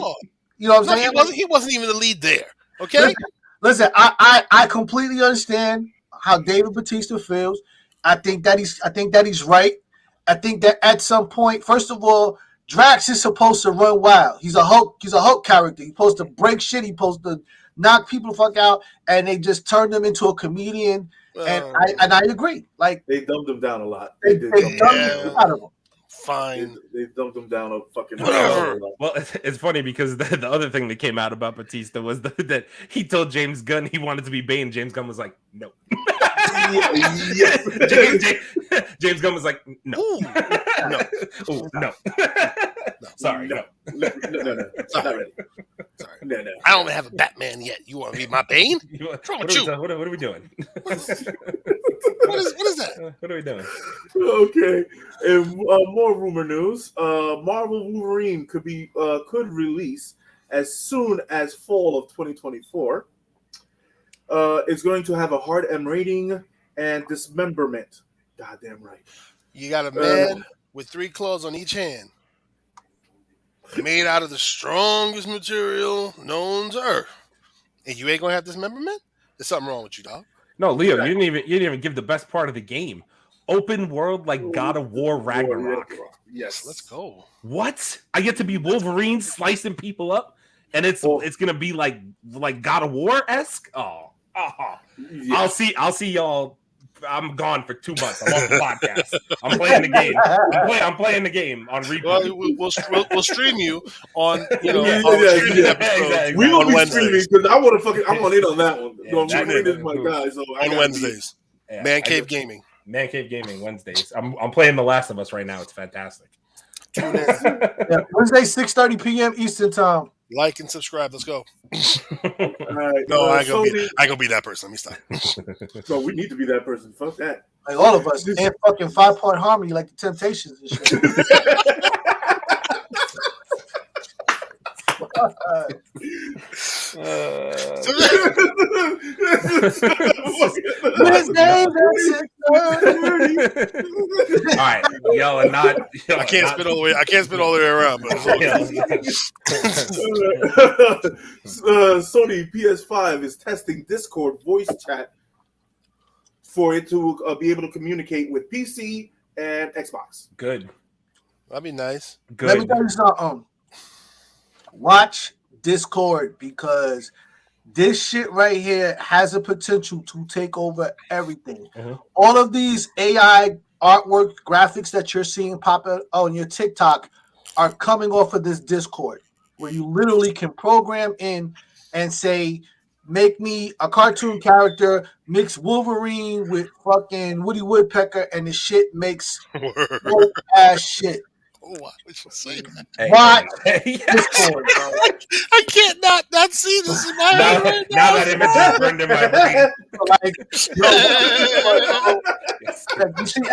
you know what I'm saying? He wasn't even the lead there. Okay. Listen, I completely understand how David Bautista feels. I think that he's right. I think that at some point, first of all, Drax is supposed to run wild. He's a Hulk character. He's supposed to break shit. He's supposed to knock people the fuck out, and they just turned him into a comedian. And I agree. Like, they dumbed him down a lot. They dumbed him out of him. Fine. They dumped him down a fucking. Well, it's funny because the other thing that came out about Batista was that he told James Gunn he wanted to be Bane. James Gunn was like, no. James Gunn was like, no. Ooh, no. Ooh, no. Sorry, no. No. Not ready. Sorry. No. I don't have a Batman yet. You want to be my Bane? What's wrong with you? What are we doing? What is that? What are we doing? Okay. And more rumor news. Marvel Wolverine could release as soon as fall of 2024. It's going to have a hard M rating and dismemberment. Goddamn right. You got a man with 3 claws on each hand, made out of the strongest material known to Earth, and you ain't gonna have dismemberment? There's something wrong with you, dog. No, Leo, you didn't even give the best part of the game. Open world like God of War Ragnarok. Yes, let's go. What? I get to be Wolverine slicing people up, and it's gonna be like God of War-esque? Oh. Yes. I'll see y'all. I'm gone for 2 months. I'm off the podcast. I'm playing the game. I'm playing the game on replay. Well, we'll stream you on streaming episodes. We will be streaming because I want in on that one. Wolverine is my guy. So on Wednesdays, Man Cave Gaming Wednesdays. I'm playing The Last of Us right now. It's fantastic. Wednesday, 6:30 p.m. Eastern time. Like and subscribe. Let's go. All right. No, I ain't gonna be that person. Let me stop. No, we need to be that person. Fuck that. Like all of us. And fucking 5-Point Harmony like the Temptations and shit. All right, y'all are not. I can't spit all the way around. But Sony PS5 is testing Discord voice chat for it to be able to communicate with PC and Xbox. Good. That'd be nice. Good. Let me tell you something. Watch Discord because this shit right here has a potential to take over everything. Mm-hmm. All of these AI artwork graphics that you're seeing pop up on your TikTok are coming off of this Discord, where you literally can program in and say, make me a cartoon character, mix Wolverine with fucking Woody Woodpecker, and the shit makes dope ass shit. Oh, why would you say that? Watch Discord, bro. I can't not see this in my head right now. Now that image is burned in my brain. You see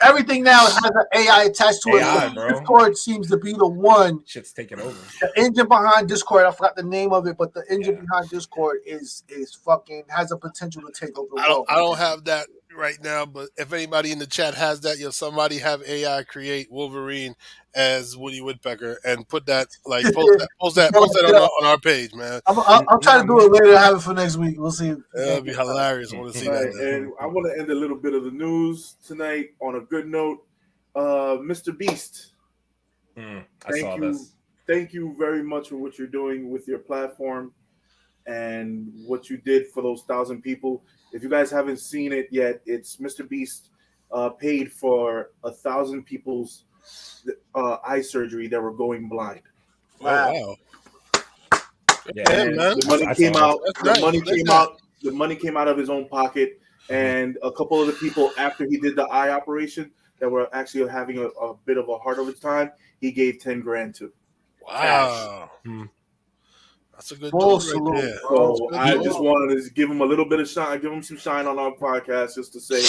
everything now has an AI attached to it. Bro. Discord seems to be the one. Shit's taking over. The engine behind Discord, I forgot the name of it, but the engine behind Discord is fucking has a potential to take over the world. I don't have that right now, but if anybody in the chat has that, somebody have AI create Wolverine as Woody Woodpecker and put that, post that on our page, man. I'm trying to do it later. I have it for next week. We'll see. That'd be hilarious. I want to see that. And I want to end a little bit of the news tonight on a good note. Mr. Beast. Thank you very much for what you're doing with your platform and what you did for those 1,000 people. If you guys haven't seen it yet, it's Mr. Beast paid for 1,000 people's eye surgery that were going blind. Wow. The money came out of his own pocket, and a couple of the people after he did the eye operation that were actually having a bit of a hard of a time, he gave $10,000 to. Wow. That's a good salute, right there. So I just wanted to give him a little bit of shine, give him some shine on our podcast, just to say,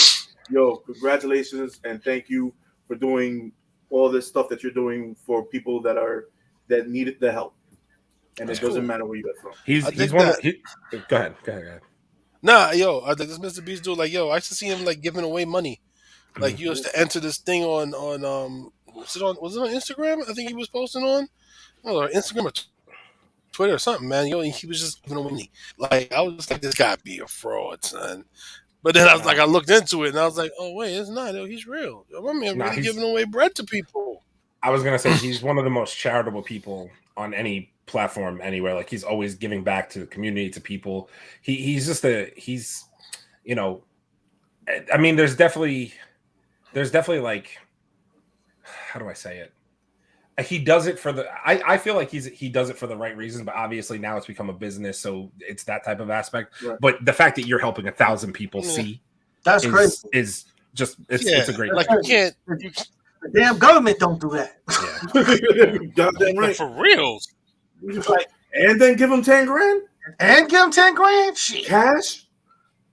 yo, congratulations and thank you for doing all this stuff that you're doing for people that needed the help. and it doesn't matter where you're from. He's one. Go ahead. Nah, yo, I think this Mr. Beast dude, like, yo, I used to see him like giving away money. Like, you used to enter this thing on was it on Instagram? I think he was posting on, or Instagram or Twitter or something, man. Yo, he was just giving away money. Like, I was just like, this guy be a fraud, son. But then I was like, I looked into it and I was like, oh wait, it's not. Yo, he's real. Yo, my man really giving away bread to people. I was gonna say he's one of the most charitable people on any platform anywhere. Like, he's always giving back to the community, to people. He's you know, I mean, there's definitely like, how do I say it? He does it for I feel like he does it for the right reasons, but obviously now it's become a business, so it's that type of aspect. Right. But the fact that you're helping 1,000 people see that's crazy is just it's a great. Like, you can't. The damn government don't do that. Yeah. Goddamn right. For reals. Like, and then give him 10 grand? And give him 10 grand? Shit. Cash?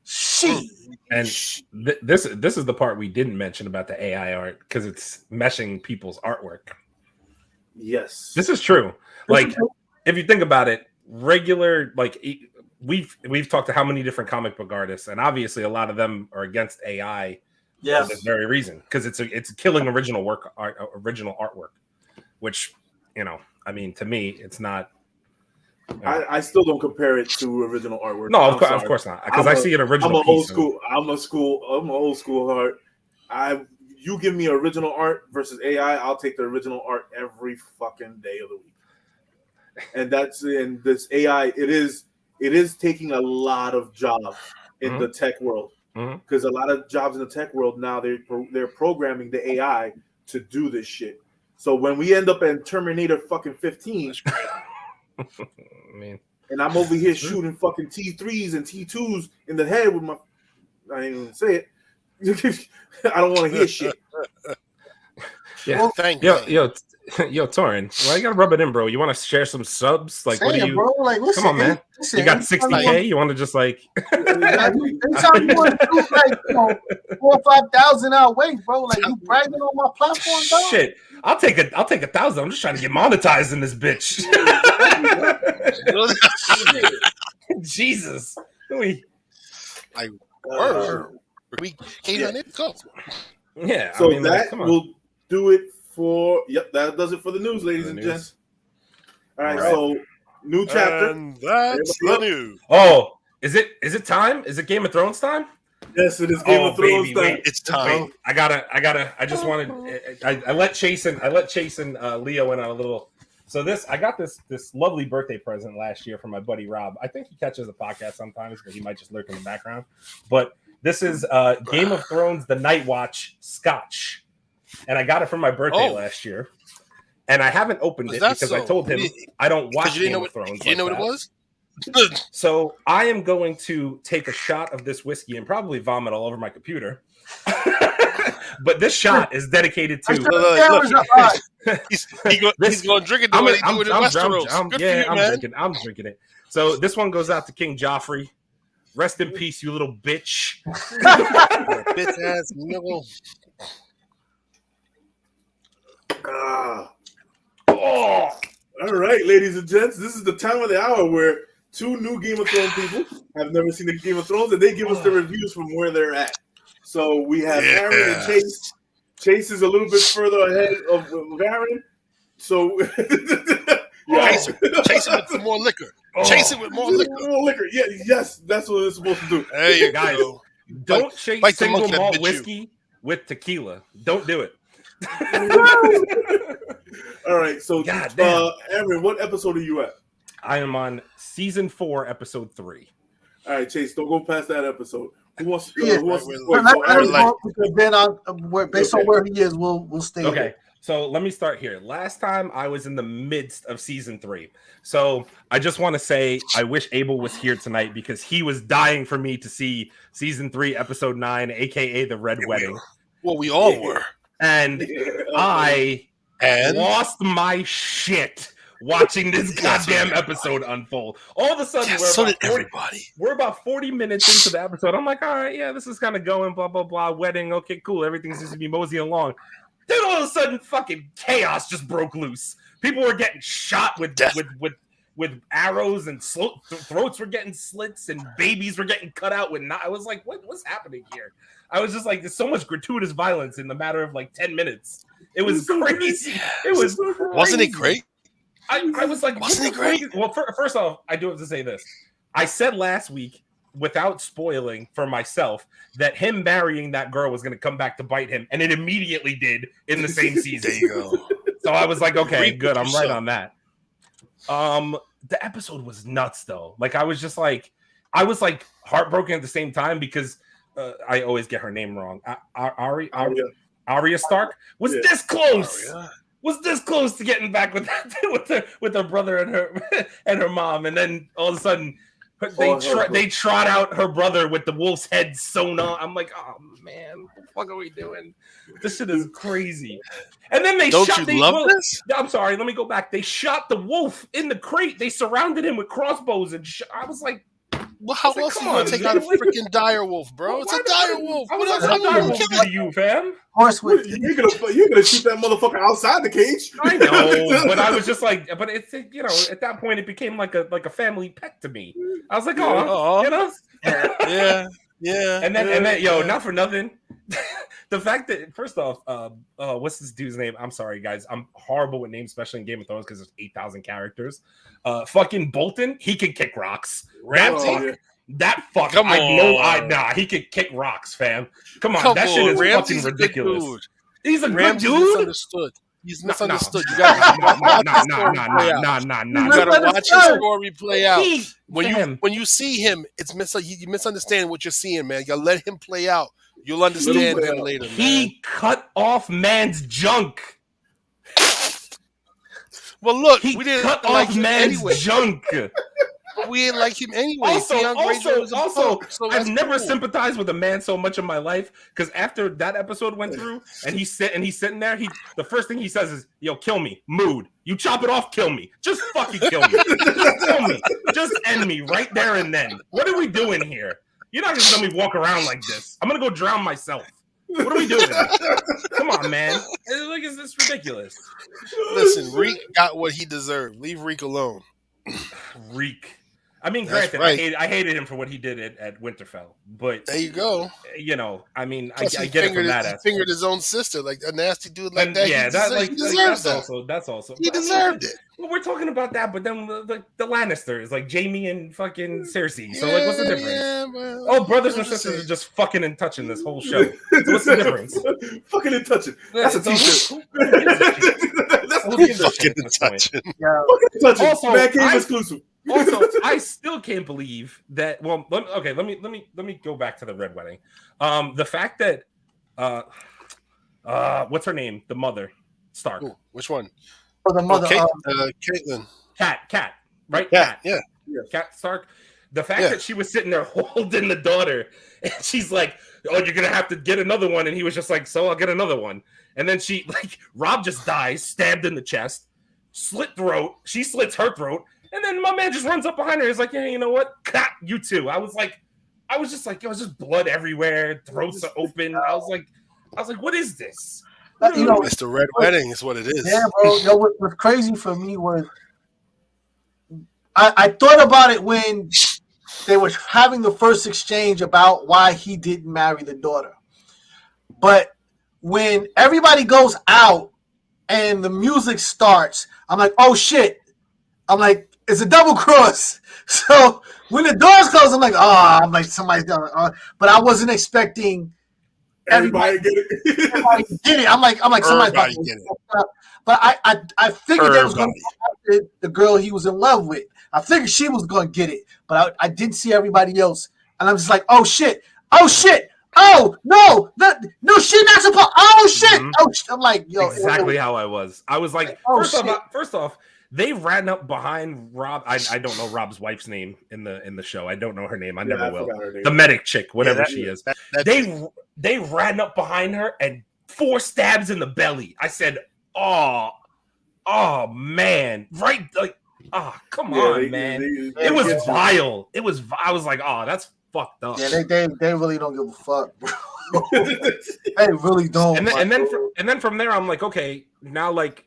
Shit. And this is the part we didn't mention about the AI art, because it's meshing people's artwork. Yes. This is true. Like, if you think about it, regular, like, we've talked to how many different comic book artists, and obviously a lot of them are against AI. Yes. For this very reason, because it's killing original artwork, which, you know, I mean, to me, it's not. I still don't compare it to original artwork. No, of course not, because I see an original. I'm an old school. I'm an old school art. You give me original art versus AI, I'll take the original art every fucking day of the week. And this AI, it is taking a lot of jobs in the tech world. Because a lot of jobs in the tech world now, they're programming the AI to do this shit. So when we end up in Terminator fucking 15, and I'm over here shooting fucking T3s and T2s in the head with my, I ain't even say it. I don't want to hear shit. Yeah, well, thank you. Yo, Torin, why you gotta rub it in, bro? You want to share some subs? Like, what do you? Bro, like, listen, come on, man. Listen, you got 60K. You want to just like? Anytime you want to do like 4,000 or 5,000 our way, bro. Like, you bragging on my platform, bro. Shit, I'll take 1,000. I'm just trying to get monetized in this bitch. Jesus, like, we came on it. Go. Yeah. So I mean, that will do it. That does it for the news, ladies and gents. All right, so new chapter. And that's the news. Oh, is it time? Is it Game of Thrones time? Yes, it is Game of Thrones time. Wait, it's time. Wait, I just wanted. I let Chase and Leo in on a little. So I got this lovely birthday present last year from my buddy Rob. I think he catches the podcast sometimes, but he might just lurk in the background. But this is Game of Thrones: The Night Watch Scotch. And I got it for my birthday last year, and I haven't opened it because I told him I don't watch Game of Thrones. You know what it was? So I am going to take a shot of this whiskey and probably vomit all over my computer. But this shot is dedicated to. He's going to drink it the way they do it in Westeros. I'm drinking it. So this one goes out to King Joffrey. Rest in peace, you little bitch. Bitch ass nigga. All right, ladies and gents, this is the time of the hour where two new Game of Thrones people have never seen the Game of Thrones, and they give us the reviews from where they're at. So we have Aaron and Chase. Chase is a little bit further ahead of Aaron. So chase it with more liquor. Chase it with more liquor. More liquor. Yeah, yes, that's what it's supposed to do. There you guys go. Don't chase single malt whiskey with tequila. Don't do it. All right, so Aaron, what episode are you at? I am on season 4, episode 3. All right, Chase, don't go past that episode. Who wants? Then based on where he is, we'll stay. Okay, there. So let me start here. Last time I was in the midst of season 3, so I just want to say I wish Abel was here tonight because he was dying for me to see season 3, episode 9, aka the Red Wedding. Well, we all were. And I lost my shit watching this goddamn episode unfold. All of a sudden, we're about 40 minutes into the episode. I'm like, all right, yeah, this is kind of going, blah, blah, blah, wedding. Okay, cool. Everything seems to be moseying along. Then all of a sudden, fucking chaos just broke loose. People were getting shot with with arrows and throats were getting slits and babies were getting cut out with I was like, what's happening here? I was just like, there's so much gratuitous violence in the matter of like 10 minutes. It was crazy. It was crazy. Wasn't it great? I was like, wasn't it great? Well, first off, I do have to say this. I said last week, without spoiling for myself, that him marrying that girl was going to come back to bite him, and it immediately did in the same season. There you go. So I was like, okay, good. I'm right on that. The episode was nuts, though. Like, I was like heartbroken at the same time because I always get her name wrong. Arya Stark was this close. Was this close to getting back with her brother and her mom, and then all of a sudden they trot out her brother with the wolf's head sewn on. I'm like, oh man, what the fuck are we doing? This shit is crazy. And then this? I'm sorry, let me go back. They shot the wolf in the crate. They surrounded him with crossbows and I was like, well, how else are you gonna take out a freaking dire wolf, bro? It's a dire wolf. What else a dire wolf do to you, fam? You're gonna shoot that motherfucker outside the cage. I know, but I was just like, but it's at that point it became like a family pet to me. I was like, yeah. And then, not for nothing. The fact that, first off, what's this dude's name? I'm sorry, guys. I'm horrible with names, especially in Game of Thrones because there's 8,000 characters. Fucking Bolton, he can kick rocks. That fuck. Come on. He can kick rocks, fam. Come on, that shit is fucking ridiculous. He's a good dude. He's misunderstood. You gotta watch his story play out. When you see him, you misunderstand what you're seeing, man. You gotta let him play out. You'll understand him later, man. He cut off man's junk. Well, look, we didn't cut like off man's junk. We didn't like him anyway. Also, I've never sympathized with a man so much in my life because after that episode went through and he's sitting there, the first thing he says is, "Yo, kill me, mood. You chop it off, kill me. Just fucking kill me. Just kill me. Just end me right there and then. What are we doing here? You're not gonna let me walk around like this. I'm gonna go drown myself. What are we doing? Come on, man. Like, is this ridiculous? Listen, Reek got what he deserved. Leave Reek alone. Reek. I mean, granted, right. I hated him for what he did at Winterfell, but there you go. I mean, plus I get it from that aspect. He fingered his own sister, like a nasty dude like that. Yeah, he deserves that. That's also he deserved it. Well, we're talking about that, but then the Lannisters, like Jaime and fucking Cersei. So, like, what's the difference? Yeah, brothers and sisters are just fucking and touching this whole show. So what's the difference? Fucking and touching. That's a t-shirt. That's fucking and touching. Fucking and touching. Also, Mancave exclusive. Also, I still can't believe that. Well, let me go back to the Red Wedding. The fact that what's her name? The mother Stark. Ooh, which one? Oh, the mother. Caitlin. Cat. Right? Cat. Yeah. Cat Stark. The fact that she was sitting there holding the daughter, and she's like, "Oh, you're gonna have to get another one," and he was just like, "So I'll get another one." And then Rob just dies, stabbed in the chest, slit throat. She slits her throat. And then my man just runs up behind her. He's like, "Yeah, you know what? Cut you too." I was just blood everywhere. Throats are open. I was like, what is this? It's the Red Wedding. Is what it is. Yeah, bro. What's crazy for me was I thought about it when they were having the first exchange about why he didn't marry the daughter. But when everybody goes out and the music starts, I'm like, oh shit. I'm like, it's a double cross. So when the doors close, I'm like, somebody's done. But I wasn't expecting everybody get it. I'm like, somebody's about to get it. But I figured that was going to be the girl he was in love with. I figured she was going to get it, but I didn't see everybody else, and I'm just like, oh shit, oh no, she's not supposed. Oh shit, I'm like, yo, exactly how I was. I was like, first off. They ran up behind Rob. I don't know Rob's wife's name in the show. I don't know her name. I never will. The medic chick, whatever she is. They ran up behind her and 4 stabs in the belly. I said, oh man, right? Like, come on, man. It was vile. I was like, that's fucked up. Yeah, they really don't give a fuck, bro. They really don't. And then from there, I'm like, okay, now like.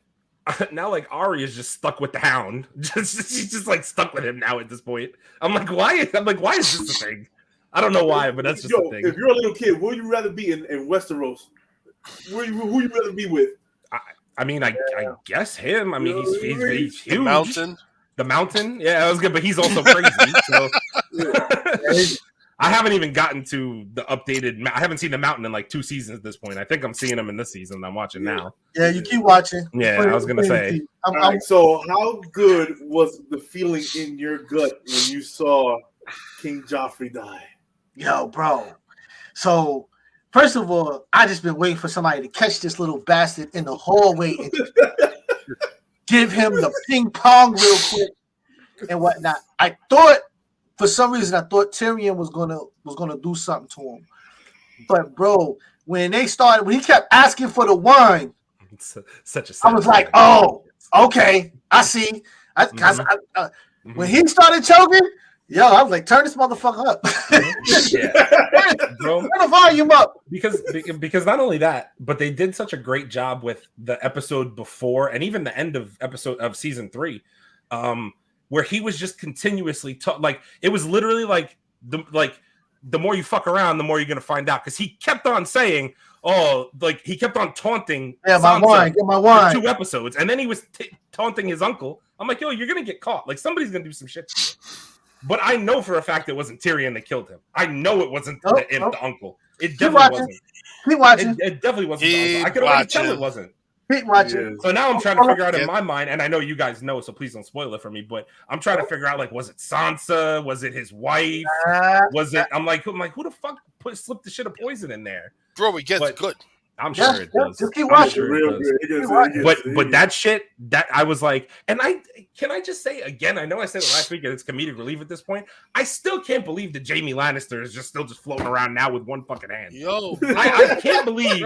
like Ari is just stuck with the Hound. She's just like stuck with him now at this point. I'm like, why is this a thing? I don't know why, but that's just a thing. If you're a little kid, where would you rather be in Westeros? Who you rather be with? I mean, I guess him. I mean, he's huge. The mountain. Yeah, that was good, but he's also crazy. So I haven't even gotten to the updated. I haven't seen the mountain in like 2 seasons at this point. I think I'm seeing him in this season. I'm watching now. Yeah, you keep watching. Yeah, I was gonna say. So, how good was the feeling in your gut when you saw King Joffrey die? Yo, bro. So, first of all, I just been waiting for somebody to catch this little bastard in the hallway and give him the ping pong real quick and whatnot. I thought, for some reason, Tyrion was gonna do something to him. But bro, when he kept asking for the wine, I was like, oh, okay, I see. When he started choking, yo, I was like, turn this motherfucker up. Bro, turn the volume up. Because not only that, but they did such a great job with the episode before and even the end of season 3. Where he was just continuously like it was literally like the more you fuck around, the more you're gonna find out. Because he kept on saying, he kept on taunting. Yeah, my wine, get my wine. For 2 episodes, and then he was taunting his uncle. I'm like, yo, you're gonna get caught. Like somebody's gonna do some shit to you. But I know for a fact it wasn't Tyrion that killed him. I know it wasn't the uncle. It definitely wasn't. Keep watching. It definitely wasn't. The uncle. I could already tell it wasn't. Keep watching. So now I'm trying to figure out in my mind, and I know you guys know, so please don't spoil it for me. But I'm trying to figure out, like, was it Sansa? Was it his wife? Was it? I'm like, who the fuck slipped the shit of poison in there? Bro, it gets good. I'm sure it does. Just keep watching. But that shit, that I was like, and can I just say again? I know I said it last week, and it's comedic relief at this point. I still can't believe that Jaime Lannister is just floating around now with one fucking hand. Yo, I can't believe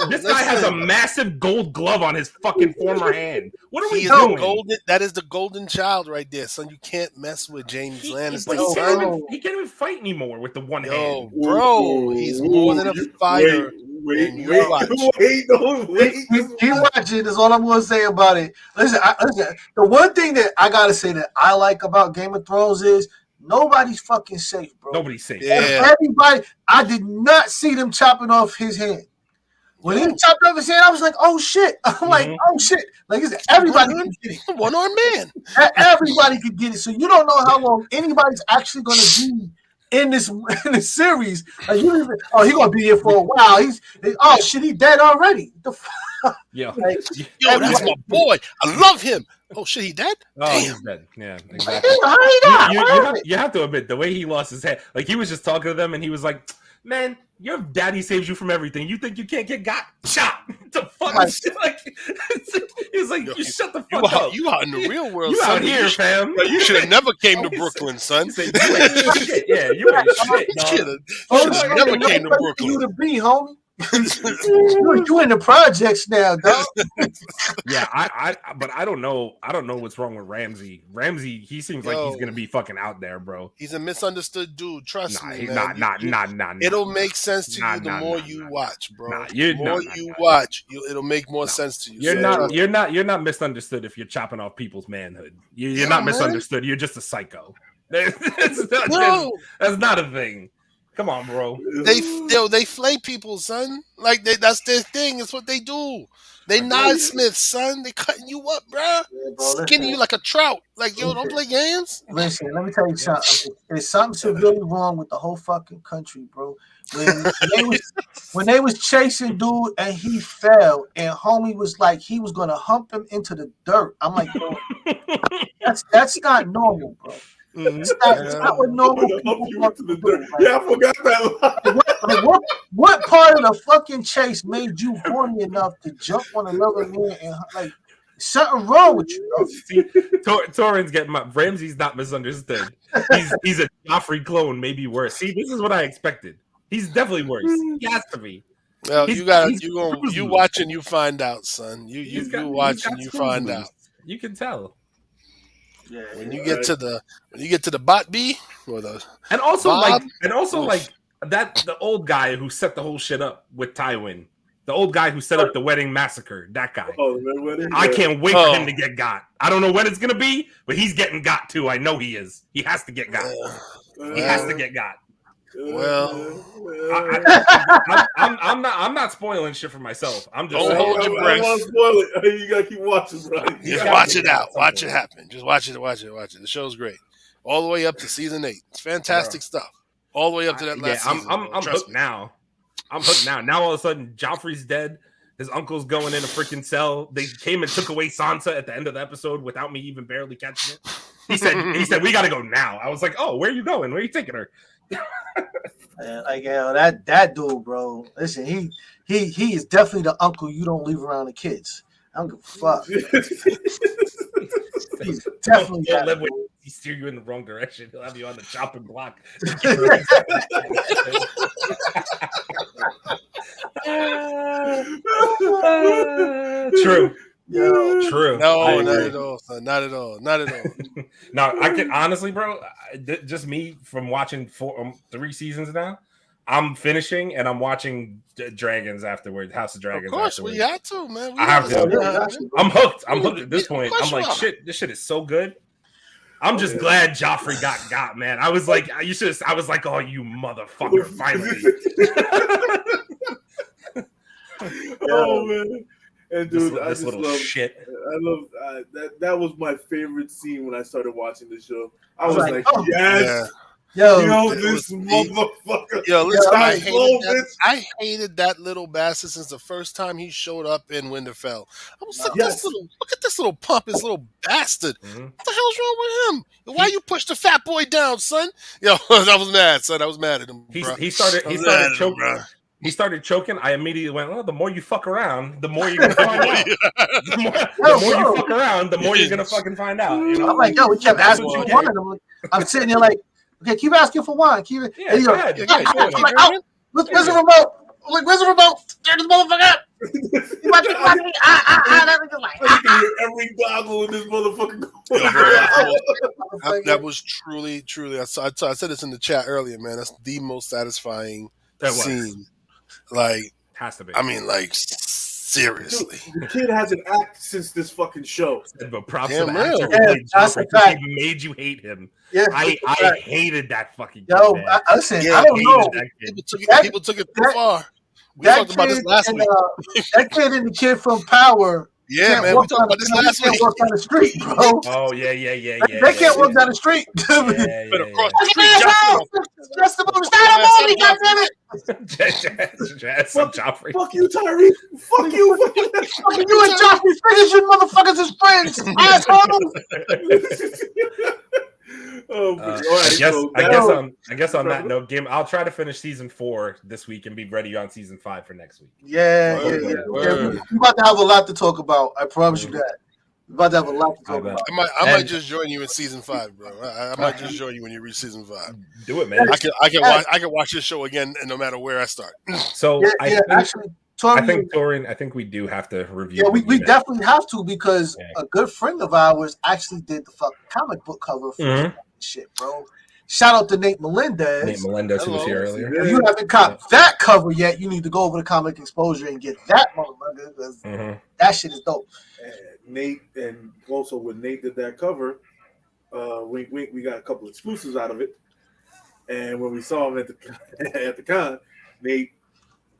this guy has a massive gold glove on his fucking former hand. What are we doing? That is the golden child right there, son. You can't mess with James Lannister. He can't even fight anymore with the one hand. Bro, he's more than a fighter. Wait. Keep watching. That's all I'm going to say about it. Listen, the one thing that I got to say that I like about Game of Thrones is nobody's fucking safe, bro. Nobody's safe. Yeah. Everybody, I did not see them chopping off his hand. When he chopped off his hand, I was like, oh shit. I'm like, oh shit. Like, everybody can get it. One-armed man. Everybody can get it. So you don't know how long anybody's actually going to be in this series. Like, he's gonna be here for a while. He's he dead already. The fuck? Yeah. Like, that's my boy. I love him. Oh shit, he dead? Oh, damn. He's dead. Yeah, exactly. You have to admit the way he lost his head. Like he was just talking to them, and he was like, "Man, your daddy saves you from everything. You think you can't get shot? The fuck?" Like, he was like, "You shut the fuck up. You out in the real world. You son. out here, fam. You should have never came to Brooklyn, son. You ain't shit. Yeah, you ain't shit. Should have never came to Brooklyn. You to be, homie. You in the projects now, dog. Yeah, but I don't know what's wrong with Ramsey. Ramsey, he seems like he's gonna be fucking out there, bro. He's a misunderstood dude. Trust me, man. Nah. It'll make sense to you the more you watch, bro. The more you watch, it'll make more sense to you. You're not misunderstood if you're chopping off people's manhood. You're not misunderstood. You're just a psycho. That's not a thing. Come on, bro. They flay people, son. Like that's their thing. It's what they do. They knife son. They cutting you up, bro. Yeah, skinning you like a trout. Like, yo, don't play games. Listen, let me tell you something. There's something severely wrong with the whole fucking country, bro. When they was chasing dude and he fell, and homie was like he was gonna hump him into the dirt. I'm like, bro, that's not normal, bro. Mm-hmm. It's not what normal people want to do. Yeah, I forgot that. What part of the fucking chase made you horny enough to jump on another man and like something wrong with you? Bro? See, Torrens getting Ramsey's not misunderstood. He's a Joffrey clone, maybe worse. See, this is what I expected. He's definitely worse. He has to be. Well, you watch and you find out, son. You watch and you find out. You can tell. Yeah, when you get to the bot B or the and also Bob, like the old guy who set the whole shit up with Tywin, The old guy who set up the wedding massacre. That guy. Wedding? I can't wait for him to get got. I don't know when it's gonna be, but he's getting got too. I know he is. He has to get got. He has to get got. Well, I'm not spoiling shit for myself. I'm just don't hold your breath. I want to spoil it. You gotta keep watching, bro. Just watch it out. Watch it happen. Just watch it. The show's great. All the way up to season 8. It's fantastic stuff. All the way up to that last season. I'm hooked now. I'm hooked now. Now all of a sudden, Joffrey's dead. His uncle's going in a freaking cell. They came and took away Sansa at the end of the episode without me even barely catching it. He said, we gotta go now. I was like, oh, where are you going? Where are you taking her? That dude, bro. Listen, he is definitely the uncle you don't leave around the kids. I don't give a fuck. He's definitely that. He steer you in the wrong direction. He'll have you on the chopping block. True. Yo, true. No, not at all, son. Not at all. No, I can honestly, bro. Just me from watching 3 seasons now. I'm finishing and I'm watching Dragons afterwards. House of Dragons. Of course, afterwards. we had to, man. I have to. I'm hooked. I'm hooked at this point. I'm like, shit. This shit is so good. I'm just glad Joffrey got, man. I was like, I was like, oh, you motherfucker! Finally. Oh man. And dude, I just love shit. I love that was my favorite scene when I started watching the show. I was like, yes. Yeah. Yo, this motherfucker. Yo, listen, I hated that little bastard since the first time he showed up in Winterfell. I was like, look at this little pompous little bastard. Mm-hmm. What the hell's wrong with him? Why you push the fat boy down, son? Yo, I was mad, son. I was mad at him. Bro. He started choking. He started choking. I immediately went, "Oh, the more you fuck around, the more you're gonna find out. The more you fuck around, the more you're gonna fucking find out." You know? I'm like, yo, we kept asking what you wanted. I'm sitting there like, okay, keep asking for wine. I'm like, oh, where's the remote? I'm like, where's the remote? Turn this motherfucker up. Every goggle in this motherfucker. That was truly. I said this in the chat earlier, man. That's the most satisfying scene. Like, has to be. I mean, like, seriously. Dude, the kid hasn't acted since this fucking show. But props to the actor he made you hate him. Yeah, I hated that fucking kid. Yo, listen, I don't know. People took it too far. We talked about this last week. That kid and the kid from Power. Yeah, man. We talked about this last week. They can't walk down the street, bro. Oh, yeah. They can't walk down the street. But across the street, Just the movie, Jazz, Joffrey. Fuck you, Tyree. Fuck you. Fuck you and Joffrey. Finish you motherfuckers as friends. Assholes. I guess on that note, I'll try to finish season 4 this week and be ready on season 5 for next week. Yeah. We're about to have a lot to talk about. I promise you that. We're about to have a lot to talk about. I might just join you in season 5, bro. I might just join you when you reach season 5. Do it, man. I can watch this show again, no matter where I start. So I think Torian, I think we do have to review. Yeah, we definitely have to because a good friend of ours actually did the fucking comic book cover for shit, bro. Shout out to Nate Melendez. Who was here earlier. If you haven't caught that cover yet, you need to go over to Comic Exposure and get that motherfucker because that shit is dope. Nate, and also when Nate did that cover, we got a couple exclusives out of it. And when we saw him at the con, Nate,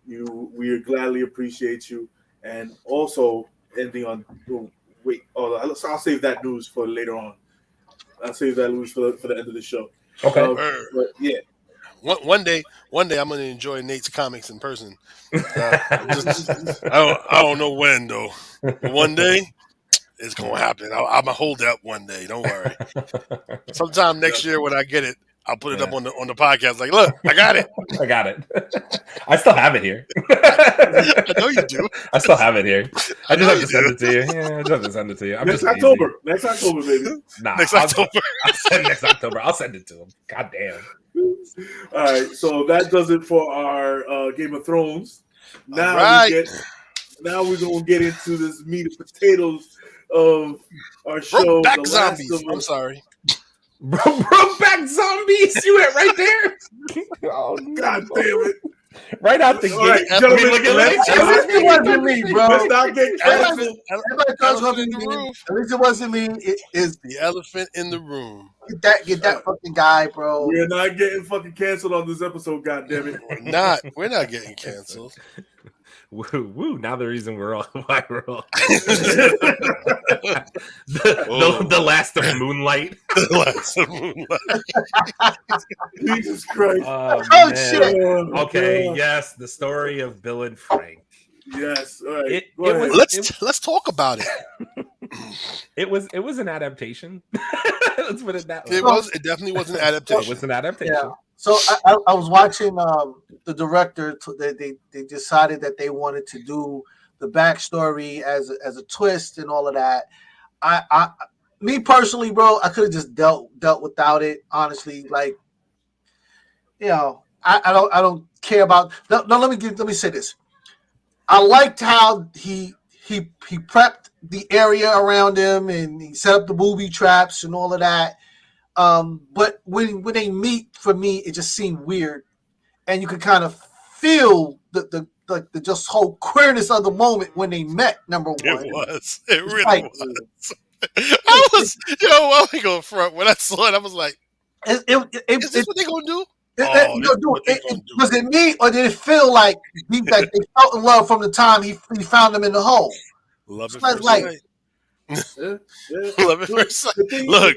we gladly appreciate you. And also ending on I'll save that news for later on. I'll save that news for the end of the show. Okay. But yeah. One day I'm going to enjoy Nate's comics in person. I don't know when though. But one day it's going to happen. I'm going to hold that one day. Don't worry. Sometime next year when I get it, I'll put it up on the podcast. Like, look, I got it. I still have it here. I know you do. I still have it here. I just have to send it to you. Yeah, I just have to send it to you. Next October, baby. Nah, next October. I'll send next October. I'll send it to him. God damn. All right, so that does it for our Game of Thrones. Now we're gonna get into this meat and potatoes of our show. Back zombies. I'm sorry. Brokeback Zombies. You went right there. Oh God damn it! Right out the All right, gate. gentlemen, It wasn't me, bro. let's not get canceled. Everybody thought it was gonna be me. At least it wasn't me. It is The elephant in the room. get that fucking guy, bro. We're not getting fucking canceled on this episode, goddammit. We're not getting canceled. Woo! Now the reason we're all viral. the last of Moonlight. The last of Moonlight. Jesus Christ! Oh man. shit! Okay, God. yes, the story of Bill and Frank. Yes. All right. Let's talk about it. It was an adaptation. Let's put it that way. It definitely was an adaptation. It was an adaptation. Yeah. So I was watching the director. They decided that they wanted to do the backstory as a twist and all of that. Me personally, bro, I could have just dealt without it. Honestly, like, you know, I don't care about. No, let me say this. I liked how he prepped the area around him and he set up the booby traps and all of that. But when they meet, for me, it just seemed weird, and you could kind of feel the just whole queerness of the moment when they met. Number one, it really was. I was, why we go front? When I saw it, I was like, "Is this what they gonna do?" Was it me, or did it feel like they felt in love from the time he found them in the hole? Love it first sight. Love it first sight. Look,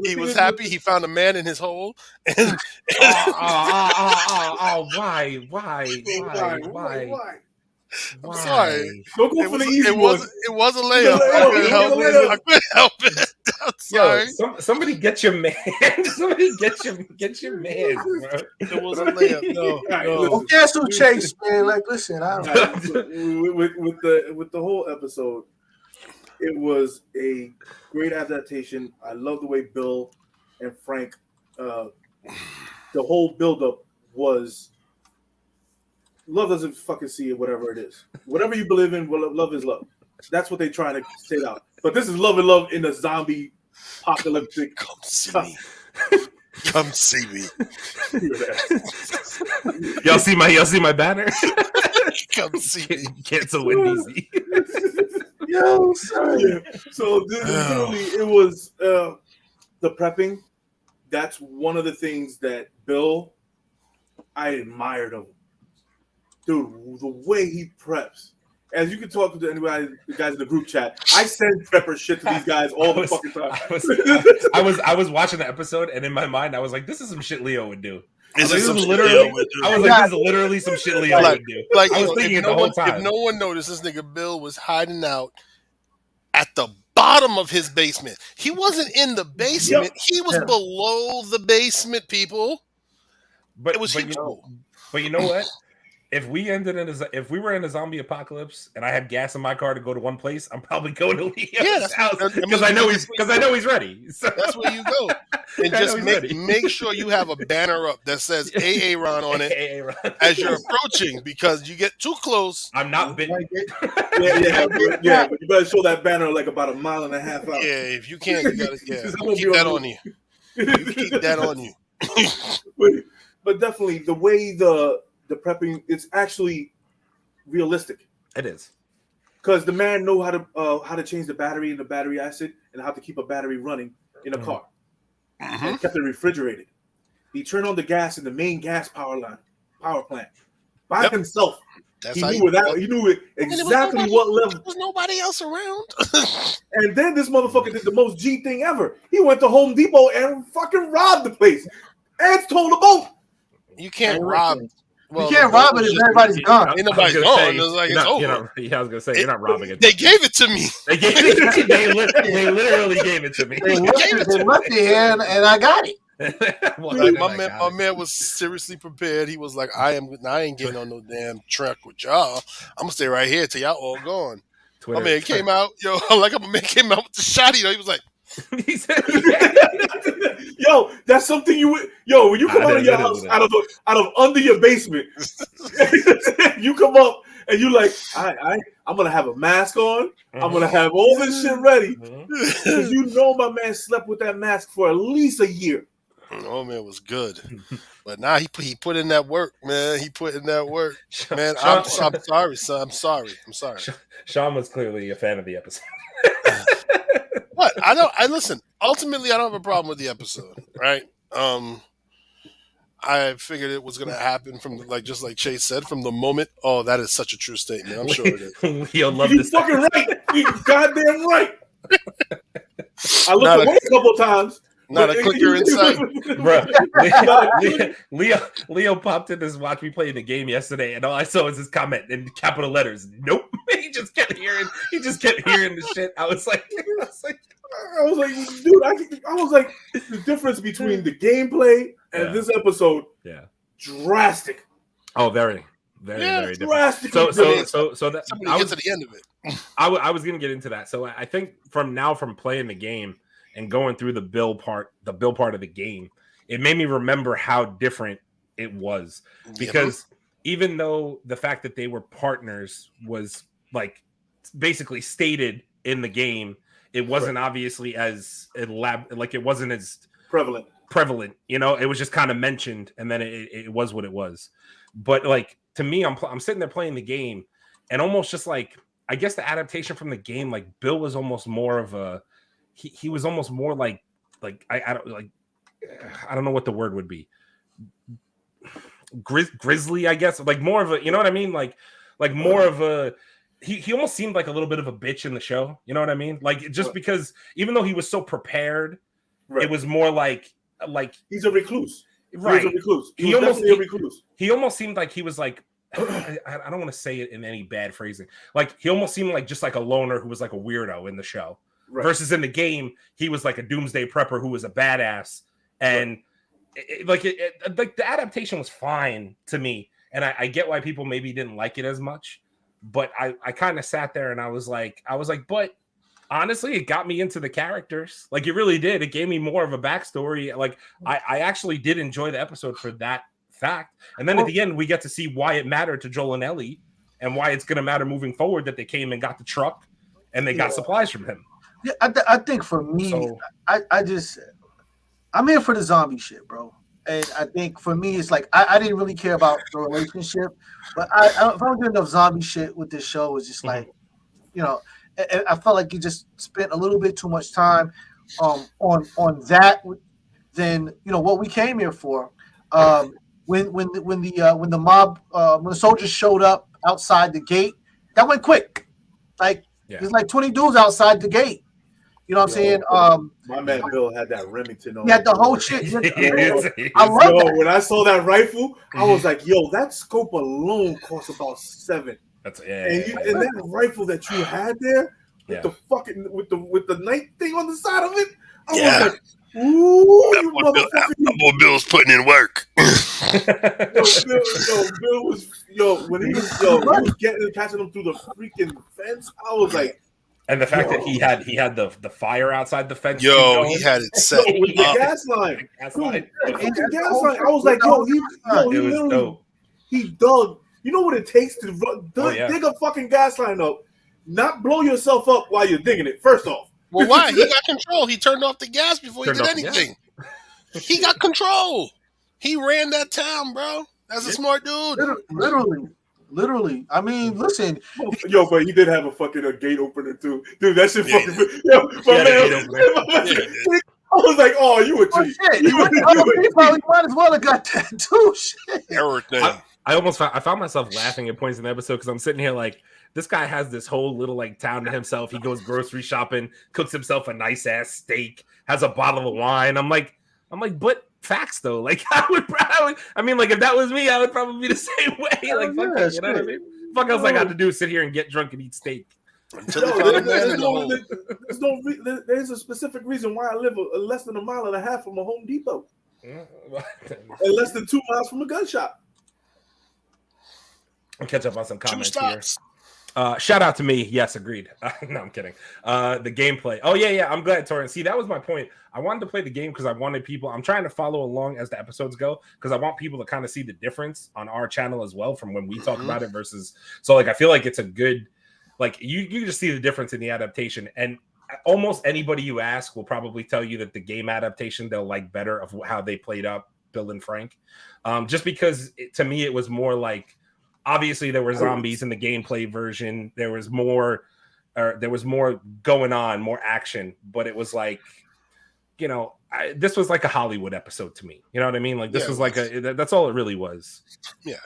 he was happy he found a man in his hole. And why? I'm sorry. Don't go for the easy one. It was a layup. I couldn't help it. I'm sorry. Yo, somebody get your man. Somebody get your man, bro. It was a layup. No. Don't cancel Chase, man. Like, listen, with the whole episode, it was a great adaptation. I love the way Bill and Frank, the whole buildup was. Love doesn't fucking see it, whatever it is. Whatever you believe in, love is love. That's what they're trying to say out. But this is love and love in a zombie apocalyptic. Come see me. Come see me. Y'all see my banner? Come see me. Cancel Wendy's. Yo, sorry. Yeah. So it was the prepping. That's one of the things that Bill, I admired of him. Dude, the way he preps. As you can talk to anybody, the guys in the group chat, I send prepper shit to these guys all the fucking time. I was watching the episode, and in my mind, I was like, "This is some shit Leo would do." This is literally some shit Leo would do. Like, I was thinking it the whole time. If no one noticed, this nigga Bill was hiding out at the bottom of his basement. He wasn't in the basement. Yep. He was below the basement, people. But you know what? If we were in a zombie apocalypse and I had gas in my car to go to one place, I'm probably going to Leo's house because I know he's ready. So. That's where you go, and just make sure you have a banner up that says Aaron on it as you're approaching, because you get too close. I'm not bitten. Yeah, but you better show that banner like about a mile and a half out. Yeah, if you can't, you gotta keep that on you. You keep that on you. But definitely the way the prepping, it's actually realistic. It is, because the man know how to change the battery and the battery acid and how to keep a battery running in a car. And kept it refrigerated. He turned on the gas in the main gas power plant by himself. He knew exactly what level. There was nobody else around. And then this motherfucker did the most G thing ever. He went to Home Depot and fucking robbed the place and stole the boat. You can't rob. Well, you can't rob it if everybody's gone. Ain't nobody gone. It's like it's over. I was gonna say you're not robbing it. They gave it to me. They literally gave it to me. They left it here, and I got it. My man was seriously prepared. He was like, I ain't getting on no damn truck with y'all. I'm gonna stay right here till y'all all gone. My man came out, my man came out with the shot. He was like, he said, yo, that's something when you come out of your house, out of under your basement, you come up and you like, I'm gonna have a mask on. I'm gonna have all this shit ready, because you know my man slept with that mask for at least a year. Oh man, was good, but now he put in that work, man. He put in that work, man. I'm sorry, son. I'm sorry. Sean was clearly a fan of the episode. What? I listen. Ultimately, I don't have a problem with the episode, right? I figured it was going to happen from just like Chase said, from the moment. Oh, that is such a true statement. I'm sure it is. You'll love this. Fucking right. You goddamn right. I looked away a couple of times. Not a clicker inside. Bro, Leo popped in his watch me playing the game yesterday, and all I saw was his comment in capital letters. Nope. He just kept hearing the shit. I was like, dude, I was like, the difference between the gameplay and this episode, drastic. Oh, very drastic. So that somebody gets to the end of it. I was gonna get into that. So I think from playing the game and going through the build part of the game, it made me remember how different it was. Because even though the fact that they were partners was like basically stated in the game, it wasn't obviously as it wasn't as prevalent. You know, it was just kind of mentioned, and then it was what it was. But like to me, I'm sitting there playing the game, and almost just like I guess the adaptation from the game, like Bill was almost more of a he was almost more like I don't know what the word would be. Grizzly, I guess, like more of a, you know what I mean, like more of a. He almost seemed like a little bit of a bitch in the show. You know what I mean? Like just because even though he was so prepared, it was more like he's a recluse. Right. He's a recluse. A recluse. He almost seemed like he was like I don't want to say it in any bad phrasing. Like he almost seemed like just like a loner who was like a weirdo in the show. Right. Versus in the game, he was like a doomsday prepper who was a badass. And the adaptation was fine to me. And I get why people maybe didn't like it as much. But I kind of sat there and I was like, but honestly, it got me into the characters. Like it really did. It gave me more of a backstory. Like I actually did enjoy the episode for that fact. And then at the end, we get to see why it mattered to Joel and Ellie and why it's going to matter moving forward that they came and got the truck and they got supplies from him. Yeah, I think for me, I'm here for the zombie shit, bro. And I think for me, it's like I didn't really care about the relationship, but if I'm doing enough zombie shit with this show, it's just like, you know, I felt like you just spent a little bit too much time on that than what we came here for. When the mob when the soldiers showed up outside the gate, that went quick. Like there's like 20 dudes outside the gate. You know what I'm saying? My man Bill had that Remington on. He had the whole shit. I love that. When I saw that rifle, I was like, "Yo, that scope alone costs about $7." That's and that rifle that you had there with the fucking with the night thing on the side of it, I was like, "Ooh, that boy Bill's putting in work." Bill was when he was catching them through the freaking fence. I was like. And the fact that he had the fire outside the fence. Yo, he had it set with the gas line. The gas line. I was like, he literally he dug. You know what it takes to dig a fucking gas line up, not blow yourself up while you're digging it. First off. Well, why? He got control. He turned off the gas before he did anything. He got control. He ran that town, bro. That's a smart dude. Literally. I mean, listen. Yo, but he did have a fucking gate opener too. Dude, that shit fucking... Yo, my man. I was like, oh, you a G. He probably might as well have got that too. Shit. Everything. I found myself laughing at points in the episode because I'm sitting here like, this guy has this whole little like town to himself. He goes grocery shopping, cooks himself a nice ass steak, has a bottle of wine. I'm like, but facts though. Like I mean, like if that was me, I would probably be the same way. Like, fuck it, you know what I mean? Fuck else I got to do is sit here and get drunk and eat steak. There's a specific reason why I live less than a mile and a half from a Home Depot, and less than 2 miles from a gun shop. I'll catch up on some comments here. Shout out to me. Yes, agreed. No, I'm kidding. The gameplay. Oh, yeah. I'm glad, Torian. See, that was my point. I wanted to play the game because I wanted people. I'm trying to follow along as the episodes go because I want people to kind of see the difference on our channel as well from when we talk about it versus. So, like, I feel like it's a good, like, you just see the difference in the adaptation. And almost anybody you ask will probably tell you that the game adaptation they'll like better of how they played up Bill and Frank. Just because to me it was more like, obviously there were zombies in the gameplay version. There was more going on, more action, but it was like, you know, this was like a Hollywood episode to me. You know what I mean? Like this was like that's all it really was. Yeah.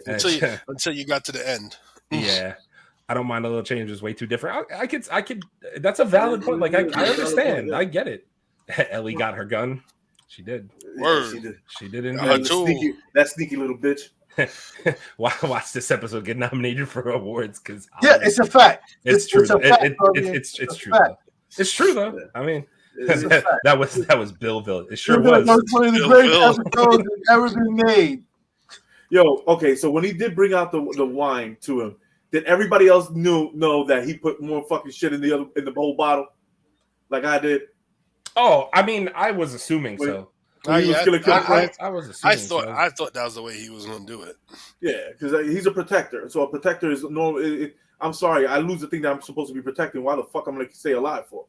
until you got to the end. Yeah. I don't mind a little change. It was way too different. I could. That's a valid point. Like I understand. I get it. Ellie got her gun. She did. Word. She did indeed. That sneaky little bitch. Watch this episode get nominated for awards because it's a fact. It's true. It's true. It's true though. I mean, that was Billville. It sure was. That was one of the greatest episodes that's ever been made. Yo, okay, so when he did bring out the wine to him, did everybody else know that he put more fucking shit in the whole bottle, like I did? Oh, I mean, I was assuming so. I was assuming. I thought that was the way he was going to do it. Yeah, because he's a protector. So a protector is normal. I'm sorry, I lose the thing that I'm supposed to be protecting. Why the fuck I'm going to stay alive for?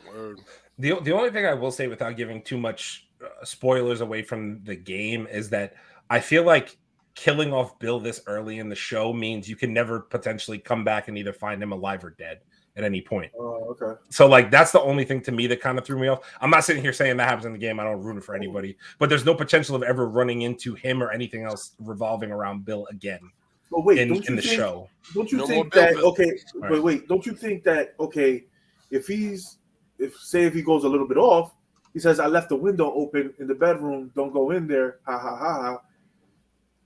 Word. The only thing I will say without giving too much spoilers away from the game is that I feel like killing off Bill this early in the show means you can never potentially come back and either find him alive or dead at any point. Oh, okay. So like that's the only thing to me that kind of threw me off. I'm not sitting here saying that happens in the game. I don't root for anybody, but there's no potential of ever running into him or anything else revolving around Bill again. But wait, in the show. Don't you think that okay? Right. But wait, don't you think that okay? If he goes a little bit off, he says, "I left the window open in the bedroom. Don't go in there." Ha ha ha ha.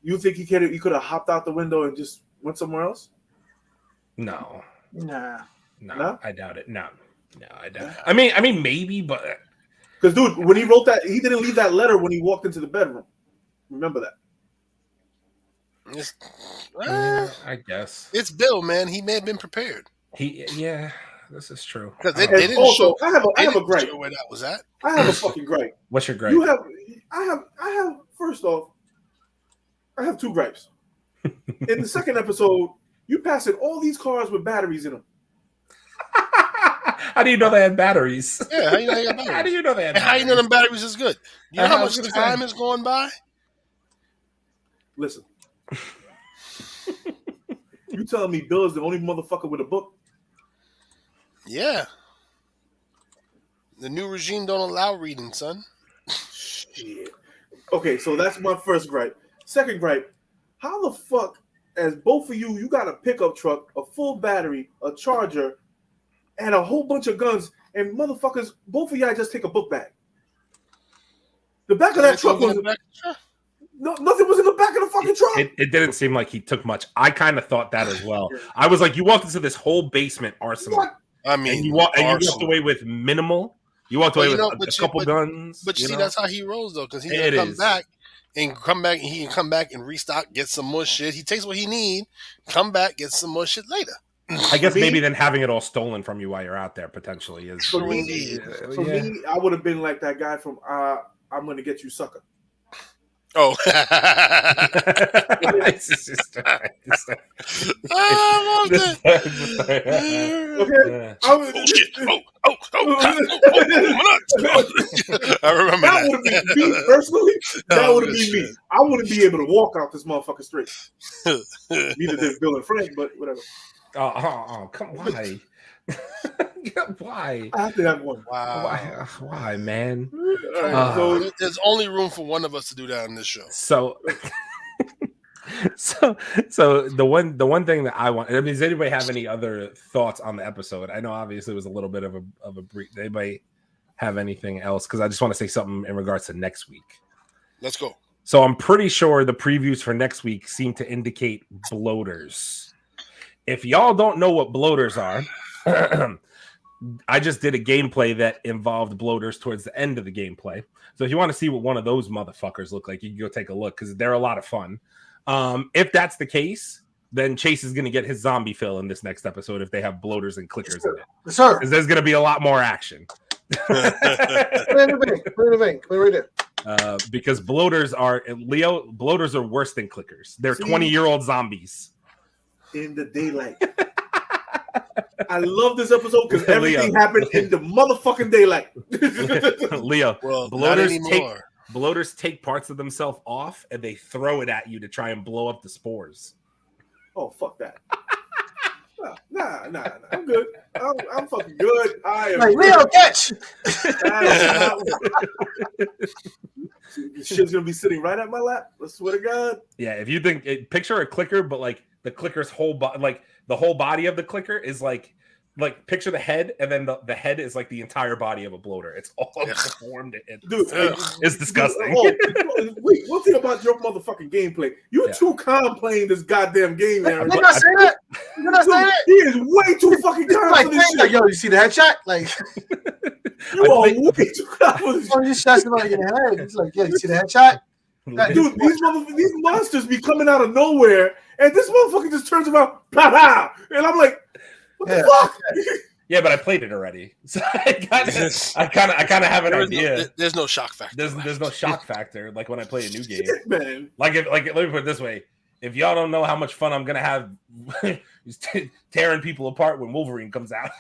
You think he could have hopped out the window and just went somewhere else? No. Nah. No, I doubt it. No, I doubt it. I mean, maybe, but because, dude, when he wrote that, he didn't leave that letter when he walked into the bedroom. Remember that? I guess it's Bill, man. He may have been prepared. This is true. Because they didn't show. I have a gripe. Where that was at? I have a fucking gripe. What's your gripe? I have. First off, I have two gripes. In the second episode, you passing all these cars with batteries in them. How do you know they had batteries? Yeah, how do you know they had batteries? How do you know they had batteries? How do you know them batteries is good? You know how much time has gone by? Listen. You telling me Bill is the only motherfucker with a book? Yeah. The new regime don't allow reading, son. Shit. Okay, so that's my first gripe. Second gripe, how the fuck, as both of you got a pickup truck, a full battery, a charger, and a whole bunch of guns, and motherfuckers, both of y'all just take a book bag. The back of that truck was... No, nothing was in the back of the fucking truck. It didn't seem like he took much. I kind of thought that as well. I was like, you walked into this whole basement arsenal. What? I mean, and you walked away with minimal. You walked away with a couple guns. But you see, that's how he rolls though, because he's gonna come back and restock, get some more shit. He takes what he need, come back, get some more shit later. I guess maybe then having it all stolen from you while you're out there potentially is. For me, I would have been like that guy from I'm gonna get you, sucker. Oh, Okay. I remember that would have been me personally. That would have been me. I wouldn't be able to walk out this motherfucker straight. Neither did Bill and Frank, but whatever. Oh, come on. Why? I have to have one. Wow. Why, man? Right, so there's only room for one of us to do that in this show. So the one thing that I want. I mean, does anybody have any other thoughts on the episode? I know obviously it was a little bit of a brief. Anybody have anything else? Because I just want to say something in regards to next week. Let's go. So I'm pretty sure the previews for next week seem to indicate bloaters. If y'all don't know what bloaters are, I just did a gameplay that involved bloaters towards the end of the gameplay. So if you want to see what one of those motherfuckers look like, you can go take a look because they're a lot of fun. If that's the case, then Chase is going to get his zombie fill in this next episode if they have bloaters and clickers in it. Sure. Because there's going to be a lot more action. Because bloaters are worse than clickers. They're 20-year-old zombies. In the daylight. I love this episode because everything happened in the motherfucking daylight. Leo, well, bloaters take parts of themselves off and they throw it at you to try and blow up the spores. Oh, fuck that. Nah. I'm good. I'm fucking good. I am like Leo, catch. This shit's gonna be sitting right at my lap. I swear to God. Yeah, if you think picture a clicker, but like the clicker's whole body, like the whole body of the clicker is like picture the head, and then the head is like the entire body of a bloater. It's all formed. Dude, it's disgusting. Wait, one thing about your motherfucking gameplay. You're too calm playing this goddamn game, Aaron. Did I say that? Did I say that? He is way too fucking calm for this shit. Like, yo, you see the headshot? Like, you are way too calm for this shit. You just shot somebody in the head. It's like, yeah, you see the headshot? Dude, these monsters be coming out of nowhere, and this motherfucker just turns around, pow, pow, and I'm like, what the fuck? Yeah, but I played it already, so I kind of have an idea. There's no shock factor. There's no shock factor like when I play a new game. Shit, man. Let me put it this way: if y'all don't know how much fun I'm gonna have tearing people apart when Wolverine comes out.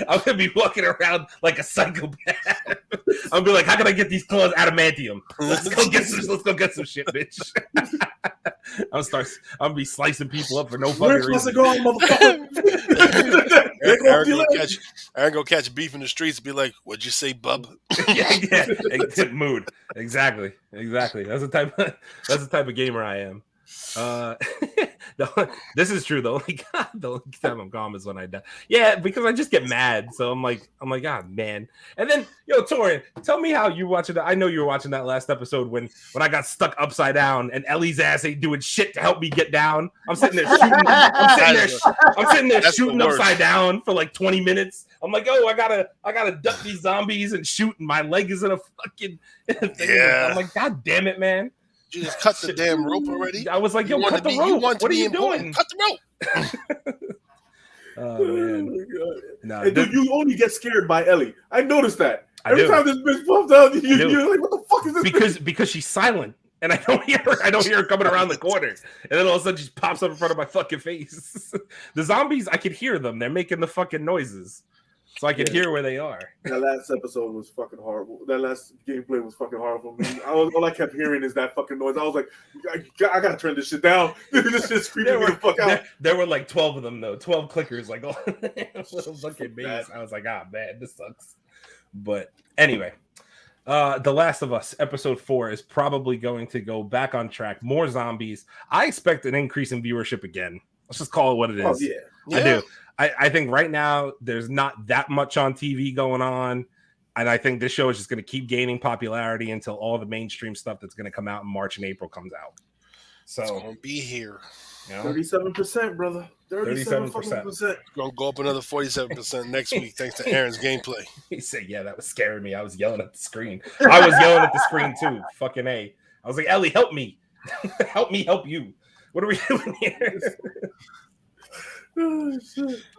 I'm gonna be walking around like a psychopath. I'll be like, "How can I get these claws adamantium? Let's go get some shit, bitch." I'm gonna be slicing people up for no fucking reason. Aaron go catch beef in the streets and be like, "What'd you say, bub?" yeah. Mood. Exactly. That's the type of gamer I am. This is true though. Like, the only time I'm calm is when I die. Yeah, because I just get mad. So I'm like, God, man. And then, Torian, tell me how you watching that. I know you were watching that last episode when I got stuck upside down and Ellie's ass ain't doing shit to help me get down. I'm sitting there shooting. I'm sitting there shooting upside down for like 20 minutes. I'm like, oh, I gotta duck these zombies and shoot, and my leg is in a fucking thing. Yeah. I'm like, God damn it, man. You just cut the damn rope already. I was like, yo, cut the rope. What are you doing? Cut the rope. Oh, man. No, hey, dude, you only get scared by Ellie. I noticed that. Every time this bitch pops out, you're like, what the fuck is this? Because she's silent. And I don't hear her coming around the corner. And then all of a sudden she pops up in front of my fucking face. The zombies, I could hear them. They're making the fucking noises. So I could hear where they are. That last episode was fucking horrible. That last gameplay was fucking horrible. All I kept hearing is that fucking noise. I was like, I gotta turn this shit down. This shit's creeping me the fuck out. There were like 12 of them though. 12 clickers, like little fucking babies. I was like, man, this sucks. But anyway, The Last of Us episode 4 is probably going to go back on track. More zombies. I expect an increase in viewership again. Let's just call it what it is. Oh, yeah. I do. I think right now there's not that much on TV going on, and I think this show is just going to keep gaining popularity until all the mainstream stuff that's going to come out in March and April comes out. So it's going to be here. 37%, brother. 37%. Going to go up another 47% next week thanks to Aaron's gameplay. He said, yeah, that was scaring me. I was yelling at the screen. I was yelling at the screen too. Fucking A. I was like, Ellie, help me. Help me help you. What are we doing here?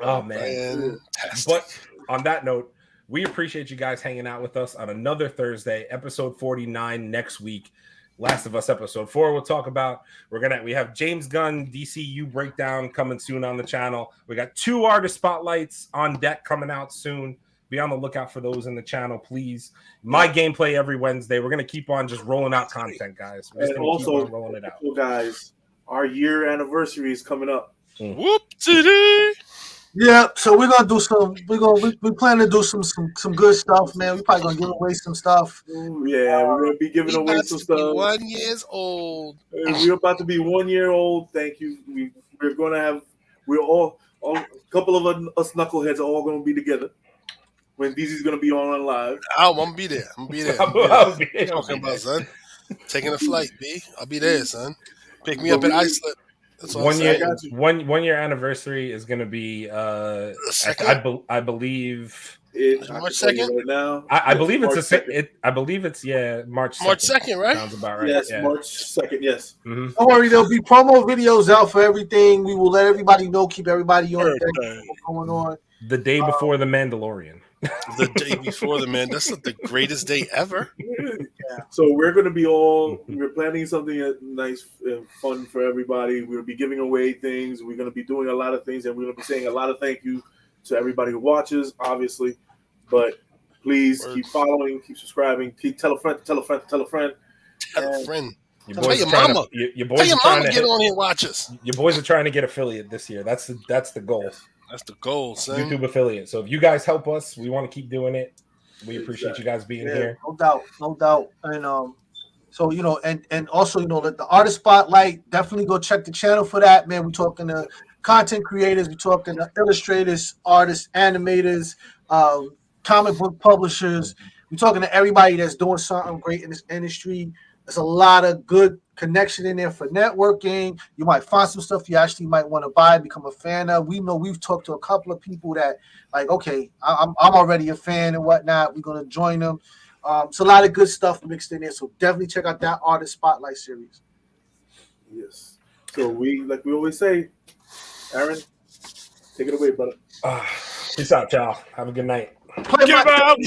Oh man. Fantastic. But on that note, we appreciate you guys hanging out with us on another Thursday, episode 49 next week. Last of Us episode 4 we'll talk about. We have James Gunn DCU breakdown coming soon on the channel. We got 2 artist spotlights on deck coming out soon. Be on the lookout for those in the channel, please. My gameplay every Wednesday. We're gonna keep on just rolling out content, guys. And also, rolling it out. Guys, our year anniversary is coming up. Whoop-de-doo. Yeah, so we're gonna do some. We plan to do some good stuff, man. We're probably gonna give away some stuff. Yeah, we're gonna be giving away some stuff. 1 year old. We're about to be 1 year old. Thank you. We're gonna have. We're all a couple of us knuckleheads are all gonna be together when DZ's gonna be on live. I'm gonna be there. I'll be there. Talking about, son. Taking a flight, B. I'll be there, son. Pick me up at Iceland. That's 1 year. One year anniversary is going to be. I believe. March 2nd. Right now. I believe it's I believe it's March 2nd. March 2nd, right? Sounds about right. Yes, March 2nd. Yes. Mm-hmm. Don't worry, there'll be promo videos out for everything. We will let everybody know. Keep everybody on what's going on. The day before the Mandalorian. The day before the man. That's not the greatest day ever. Yeah. So we're going to be we're planning something nice and fun for everybody. We'll be giving away things. We're going to be doing a lot of things, and we're going to be saying a lot of thank you to everybody who watches, obviously. But please keep following, keep subscribing, tell a friend, tell a friend, tell a friend. Tell a friend. Tell your mama. Your boys tell your mama get on here and watch us. Your boys are trying to get affiliate this year. That's the goal. That's the goal, son. YouTube affiliate. So if you guys help us, we want to keep doing it. We appreciate you guys being here. No doubt. And so and also the artist spotlight. Definitely go check the channel for that, man. We're talking to content creators. We're talking to illustrators, artists, animators, comic book publishers. We're talking to everybody that's doing something great in this industry. There's a lot of good connection in there for networking. You might find some stuff you actually might want to buy, become a fan of. We know we've talked to a couple of people that like, okay, I'm already a fan and whatnot. We're gonna join them. It's a lot of good stuff mixed in there. So definitely check out that artist spotlight series. Yes. So we always say, Aaron, take it away, brother. Peace out, y'all. Have a good night. Give out,